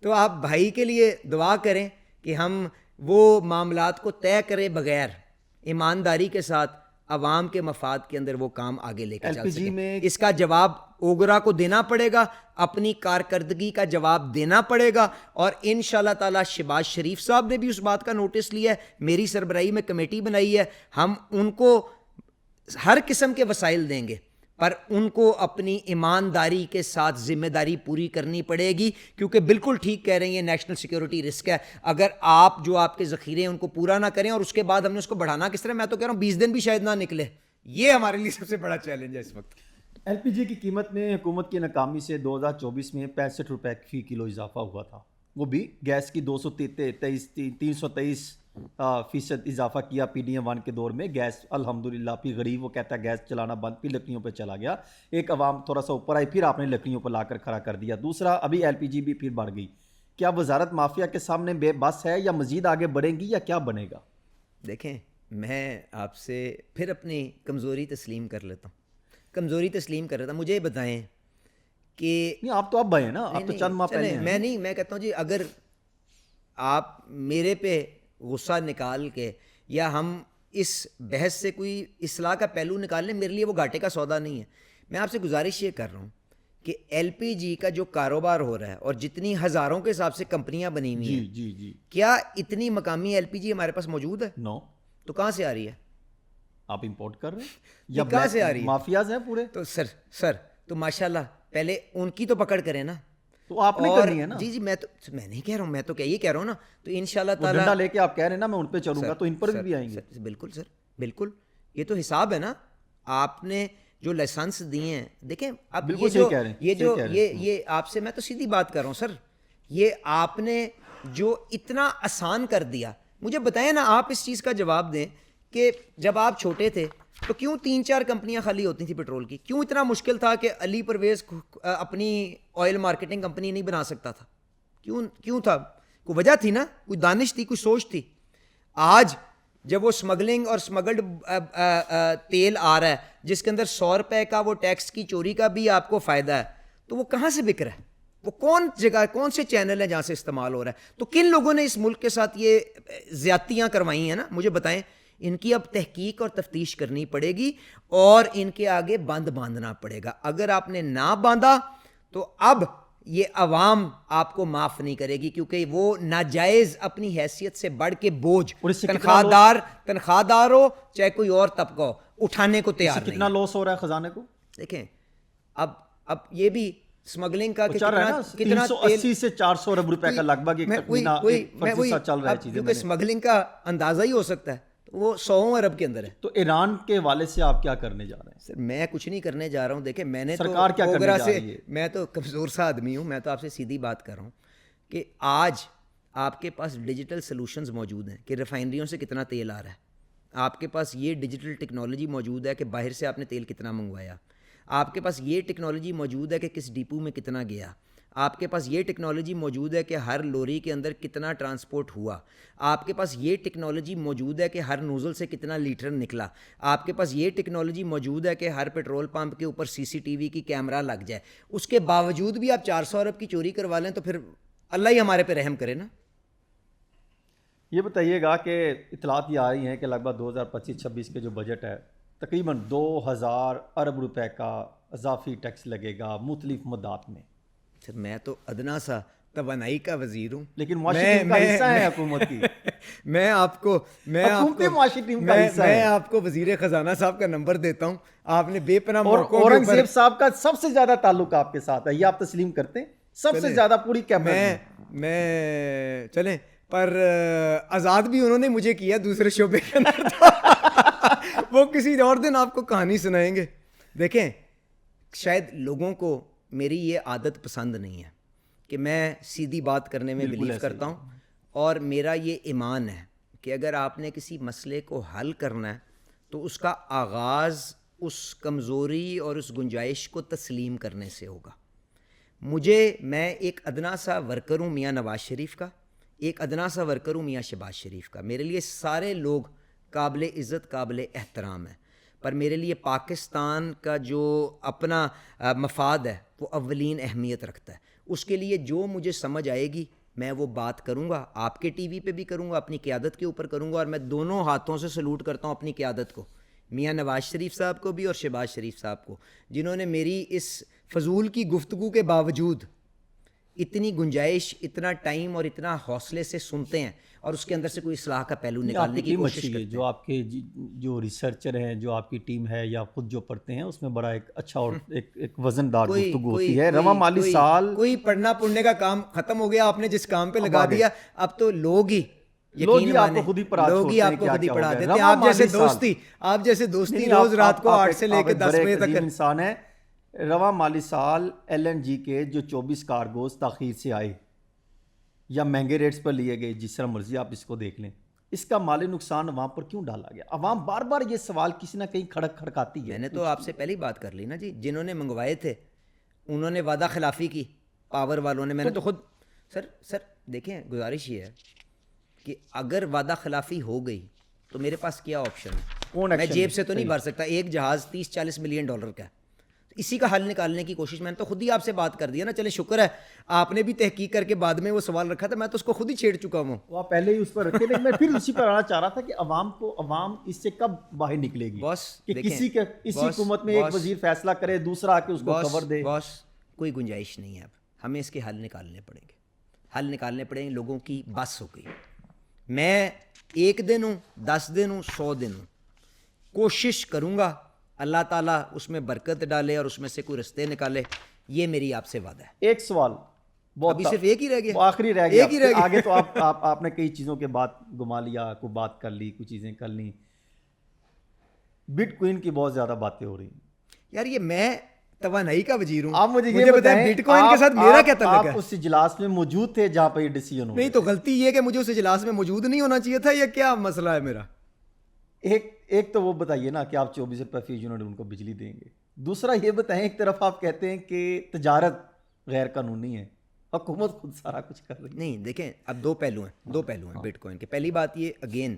تو آپ بھائی کے لیے دعا کریں کہ ہم وہ معاملات کو طے کرے بغیر ایمانداری کے ساتھ عوام کے مفاد کے اندر وہ کام آگے لے کے چل سکیں. اس کا جواب اوگرا کو دینا پڑے گا، اپنی کارکردگی کا جواب دینا پڑے گا، اور انشاءاللہ تعالی شہباز شریف صاحب نے بھی اس بات کا نوٹس لیا ہے. میری سربراہی میں کمیٹی بنائی ہے، ہم ان کو ہر قسم کے وسائل دیں گے، پر ان کو اپنی ایمانداری کے ساتھ ذمہ داری پوری کرنی پڑے گی، کیونکہ بالکل ٹھیک کہہ رہے ہیں یہ نیشنل سیکیورٹی رسک ہے. اگر آپ جو آپ کے ذخیرے ہیں ان کو پورا نہ کریں اور اس کے بعد ہم نے اس کو بڑھانا کس طرح، میں تو کہہ رہا ہوں 20 دن بھی شاید نہ نکلے. یہ ہمارے لیے سب سے بڑا چیلنج ہے اس وقت. LPG کی قیمت میں حکومت کی ناکامی سے 2024 میں 65 روپے فی کلو اضافہ ہوا تھا، وہ بھی گیس کی 323 فیصد اضافہ کیا PDM1 کے دور میں. گیس الحمدللہ پھر غریب وہ کہتا ہے گیس چلانا بند, پھر لکڑیوں پہ چلا گیا. ایک عوام تھوڑا سا اوپر آئی, پھر آپ نے لکڑیوں پہ لا کر کھڑا کر دیا. دوسرا ابھی LPG بھی پھر بڑھ گئی. کیا وزارت مافیا کے سامنے بے بس ہے یا مزید آگے بڑھیں گی یا کیا بنے گا؟ دیکھیں میں آپ سے پھر اپنی کمزوری تسلیم کر لیتا ہوں. مجھے بتائیں کہ نہیں آپ تو اب ہیں نا, آپ تو چند ماہ پہلے ہیں. میں کہتا ہوں جی اگر آپ میرے پہ غصہ نکال کے یا ہم اس بحث سے کوئی اصلاح کا پہلو نکال لیں, میرے لیے وہ گھاٹے کا سودا نہیں ہے. میں آپ سے گزارش یہ کر رہا ہوں کہ LPG کا جو کاروبار ہو رہا ہے اور جتنی ہزاروں کے حساب سے کمپنیاں بنی ہوئی ہیں, جی کیا اتنی مقامی LPG ہمارے پاس موجود ہے؟ نو. تو کہاں سے آ رہی ہے؟ آپ امپورٹ کر رہے ہیں یا کہاں سے آ رہی ہے؟ مافیاز ہیں پورے. تو سر تو ماشاءاللہ پہلے ان کی تو پکڑ کریں نا. تو آپ نے کرنی ہے نا. جی میں نہیں کہہ رہا ہوں, میں تو یہ کہہ رہا ہوں نا. تو انشاءاللہ تعالی ڈنڈا لے کے آپ کہہ رہے ہیں نا میں ان پہ چلوں گا, تو ان پر بھی آئیں گے. بالکل سر, بالکل. یہ تو حساب ہے نا. آپ نے جو لائسنس دیے ہیں, دیکھیں اب یہ آپ سے میں تو سیدھی بات کر رہا ہوں سر, یہ آپ نے جو اتنا آسان کر دیا. مجھے بتائیں نا, آپ اس چیز کا جواب دیں کہ جب آپ چھوٹے تھے تو کیوں 3-4 کمپنیاں خالی ہوتی تھیں پیٹرول کی؟ کیوں اتنا مشکل تھا کہ علی پرویز اپنی آئل مارکیٹنگ کمپنی نہیں بنا سکتا تھا؟ کیوں تھا؟ کوئی وجہ تھی نا, کوئی دانش تھی, کوئی سوچ تھی. آج جب وہ اسمگلنگ اور اسمگلڈ تیل آ رہا ہے جس کے اندر 100 روپے کا وہ ٹیکس کی چوری کا بھی آپ کو فائدہ ہے, تو وہ کہاں سے بک رہا ہے؟ وہ کون سے چینل ہیں جہاں سے استعمال ہو رہا ہے؟ تو کن لوگوں نے اس ملک کے ساتھ یہ زیادتیاں کروائی ہیں نا, مجھے بتائیں. ان کی اب تحقیق اور تفتیش کرنی پڑے گی اور ان کے آگے بند باندھنا پڑے گا. اگر آپ نے نہ باندھا تو اب یہ عوام آپ کو معاف نہیں کرے گی, کیونکہ وہ ناجائز اپنی حیثیت سے بڑھ کے بوجھ تنخواہ دار ہو چاہے کوئی اور طبقہ ہو اٹھانے کو تیار نہیں. کتنا لاس ہو رہا ہے خزانے کو؟ دیکھیں اب یہ بھی اسمگلنگ کا کتنا 380 سے 400 ارب روپے کا لگ بھگ ایک تخمینہ چل رہا ہے چیزیں. کیونکہ اسمگلنگ کا اندازہ ہی ہو سکتا ہے, وہ 100 ارب کے اندر ہے. تو ایران کے حوالے سے آپ کیا کرنے جا رہے ہیں؟ سر میں کچھ نہیں کرنے جا رہا ہوں. دیکھیں میں نے سرکار کیا کرنے جا رہی ہے؟ میں تو کمزور سا آدمی ہوں, میں تو آپ سے سیدھی بات کر رہا ہوں کہ آج آپ کے پاس ڈیجیٹل سلوشنز موجود ہیں کہ ریفائنریوں سے کتنا تیل آ رہا ہے. آپ کے پاس یہ ڈیجیٹل ٹیکنالوجی موجود ہے کہ باہر سے آپ نے تیل کتنا منگوایا. آپ کے پاس یہ ٹیکنالوجی موجود ہے کہ کس ڈیپو میں کتنا گیا. آپ کے پاس یہ ٹیکنالوجی موجود ہے کہ ہر لوری کے اندر کتنا ٹرانسپورٹ ہوا. آپ کے پاس یہ ٹیکنالوجی موجود ہے کہ ہر نوزل سے کتنا لیٹر نکلا. آپ کے پاس یہ ٹیکنالوجی موجود ہے کہ ہر پیٹرول پمپ کے اوپر CCTV کی کیمرہ لگ جائے. اس کے باوجود بھی آپ 400 ارب کی چوری کروا لیں تو پھر اللہ ہی ہمارے پہ رحم کرے نا. یہ بتائیے گا کہ اطلاعات یہ آ رہی ہیں کہ لگ بھگ 2025-26 کے جو بجٹ ہے تقریباً 2000 ارب روپے کا اضافی ٹیکس لگے گا مختلف مدات میں. سر میں تو ادنا سا توانائی کا وزیر ہوں, لیکن معاشی ٹیم کا حصہ ہے حکومت کی. میں آپ کو وزیر خزانہ صاحب کا نمبر دیتا ہوں. آپ نے بے پناہ موقعوں کے اوپر اورنگزیب صاحب کا سب سے زیادہ تعلق آپ کے ساتھ ہے, یہ آپ تسلیم کرتے ہیں؟ سب سے زیادہ پوری کیبنٹ میں چلیں, پر آزاد بھی انہوں نے مجھے کیا دوسرے شعبے کے اندر. وہ کسی اور دن آپ کو کہانی سنائیں گے. دیکھیں شاید لوگوں کو میری یہ عادت پسند نہیں ہے کہ میں سیدھی بات کرنے میں بلیو کرتا ہوں, اور میرا یہ ایمان ہے کہ اگر آپ نے کسی مسئلے کو حل کرنا ہے تو اس کا آغاز اس کمزوری اور اس گنجائش کو تسلیم کرنے سے ہوگا. میں ایک ادنا سا ورکر ہوں میاں نواز شریف کا, ایک ادنا سا ورکر ہوں میاں شہباز شریف کا. میرے لیے سارے لوگ قابل عزت قابل احترام ہیں, پر میرے لیے پاکستان کا جو اپنا مفاد ہے وہ اولین اہمیت رکھتا ہے. اس کے لیے جو مجھے سمجھ آئے گی میں وہ بات کروں گا, آپ کے ٹی وی پہ بھی کروں گا, اپنی قیادت کے اوپر کروں گا. اور میں دونوں ہاتھوں سے سلوٹ کرتا ہوں اپنی قیادت کو, میاں نواز شریف صاحب کو بھی اور شہباز شریف صاحب کو, جنہوں نے میری اس فضول کی گفتگو کے باوجود اتنی گنجائش, اتنا ٹائم اور اتنا حوصلے سے سنتے ہیں اور اس کے اندر سے کوئی اصلاح کا پہلو نکالنے کی کوشش کرتے ہیں. جو آپ کے جو ریسرچر ہیں, جو آپ کی ٹیم ہے یا خود جو پڑھتے ہیں, اس میں بڑا ایک اچھا اور ایک وزن دار گفتگو ہوتی ہے. رواں مالی سال کوئی پڑھنا پڑھنے کا کام ختم ہو گیا, آپ نے جس کام پہ لگا دیا اب تو لوگ ہی آپ کو خود ہی پڑھا دیتے ہیں. آپ جیسے دوستی روز رات کو 8 سے لے کے 10 بجے تک انسان ہے. رواں مالی سال LNG کے جو 24 کارگوز تاخیر سے آئے یا مہنگے ریٹس پر لیے گئے, جس طرح مرضی آپ اس کو دیکھ لیں, اس کا مالی نقصان عوام پر کیوں ڈالا گیا؟ عوام بار بار یہ سوال کسی نہ کہیں کھڑکاتی ہے. میں نے تو آپ سے پہلی بات کر لی نا جی, جنہوں نے منگوائے تھے انہوں نے وعدہ خلافی کی, پاور والوں نے. میں نے تو خود سر دیکھیں, گزارش یہ ہے کہ اگر وعدہ خلافی ہو گئی تو میرے پاس کیا آپشن ہے؟ میں جیب سے تو نہیں بھر سکتا. ایک جہاز $30-40 ملین کا ہے, اسی کا حل نکالنے کی کوشش. میں نے تو خود ہی آپ سے بات کر دیا نا. چلے شکر ہے آپ نے بھی تحقیق کر کے بعد میں وہ سوال رکھا تھا, میں تو اس کو خود ہی چھیڑ چکا ہوں. وہ آپ پہلے ہی اس پر رکھے, لیکن میں پھر اسی پر آنا چاہ رہا تھا کہ عوام اس سے کب باہر نکلے گی؟ بس کہ اسی حکومت میں ایک وزیر فیصلہ کرے, دوسرا آ کے اس کو کور دے. بس کوئی گنجائش نہیں ہے. اب ہمیں اس کے حل نکالنے پڑیں گے, حل نکالنے پڑیں گے. لوگوں کی بس ہو گئی. میں 1 دن ہوں, 10 دن ہوں, 100 دن ہوں, کوشش کروں گا اللہ تعالیٰ اس میں برکت ڈالے اور اس میں سے کوئی رستے نکالے. یہ میری آپ سے وعدہ ہے. ایک سوال ابھی صرف ایک ہی رہ گیا, آخری رہ گیا. آگے تو آپ نے کئی چیزوں کے بات گما لیا, کوئی بات کر لی, کچھ چیزیں کر لیں. بٹ کوئن کی بہت زیادہ باتیں ہو رہی ہیں یار. یہ میں توانائی کا وزیر ہوں, آپ مجھے یہ بتائیں بٹ کوئن کے ساتھ میرا کیا تعلق ہے؟ آپ اس اجلاس میں موجود تھے جہاں پہ یہ ڈیسیژن ہو؟ نہیں تو غلطی یہ کہ مجھے اس اجلاس میں موجود نہیں ہونا چاہیے تھا, یا کیا مسئلہ ہے میرا؟ ایک تو وہ بتائیے نا کہ آپ 24 روپے فی یونٹ ان کو بجلی دیں گے. دوسرا یہ بتائیں, ایک طرف آپ کہتے ہیں کہ تجارت غیر قانونی ہے, حکومت خود سارا کچھ کر رہی ہے. نہیں دیکھیں, اب دو پہلو ہیں بٹ کوئن کے. پہلی بات یہ اگین,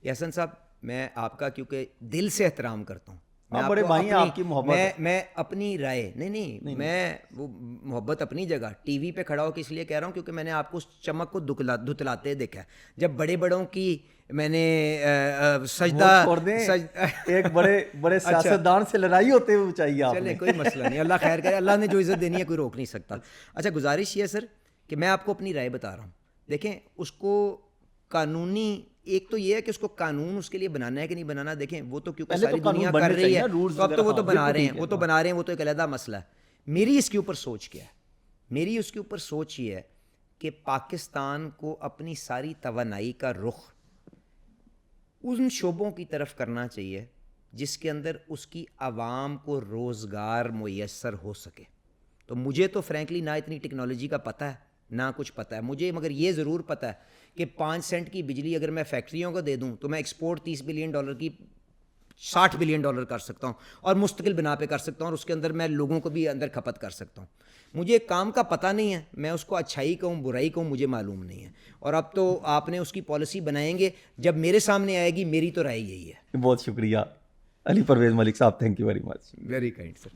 حسن صاحب میں آپ کا کیونکہ دل سے احترام کرتا ہوں. آپ بڑے بھائی ہیں, آپ کی محبت. میں اپنی رائے نہیں, میں وہ محبت اپنی جگہ, ٹی وی پہ کھڑا ہو کے اس لیے کہہ رہا ہوں کیونکہ میں نے آپ کو اس چمک کو دھتلاتے دیکھا ہے. جب بڑے بڑوں کی میں نے سجدہ ایک بڑے سیاستدان سے لڑائی ہوتے ہوئے چاہیے آپ. چلے کوئی مسئلہ نہیں, اللہ خیر کرے. اللہ نے جو عزت دینی ہے کوئی روک نہیں سکتا. اچھا گزارش یہ ہے سر کہ میں آپ کو اپنی رائے بتا رہا ہوں. دیکھیں اس کو قانونی, ایک تو یہ ہے کہ اس کو قانون اس کے لیے بنانا ہے کہ نہیں بنانا. دیکھیں وہ تو کیونکہ ساری دنیا کر رہی ہے تو اب تو وہ تو بنا رہے ہیں, وہ تو ایک علیحدہ مسئلہ ہے. میری اس کے اوپر سوچ کیا ہے؟ میری اس کے اوپر سوچ یہ ہے کہ پاکستان کو اپنی ساری توانائی کا رخ ان شعبوں کی طرف کرنا چاہیے جس کے اندر اس کی عوام کو روزگار میسر ہو سکے. تو مجھے تو فرینکلی نہ اتنی ٹیکنالوجی کا پتہ ہے نہ کچھ پتہ ہے مجھے, مگر یہ ضرور پتہ ہے کہ 5 سینٹ کی بجلی اگر میں فیکٹریوں کو دے دوں تو میں ایکسپورٹ $30 بلین کی $60 بلین کر سکتا ہوں, اور مستقل بنا پہ کر سکتا ہوں, اور اس کے اندر میں لوگوں کو بھی اندر کھپت کر سکتا ہوں. مجھے کام کا پتہ نہیں ہے, میں اس کو اچھائی کہوں برائی کہوں مجھے معلوم نہیں ہے. اور اب تو آپ نے اس کی پالیسی بنائیں گے, جب میرے سامنے آئے گی. میری تو رائے یہی ہے. بہت شکریہ علی پرویز ملک صاحب, thank you very much. Very kind sir.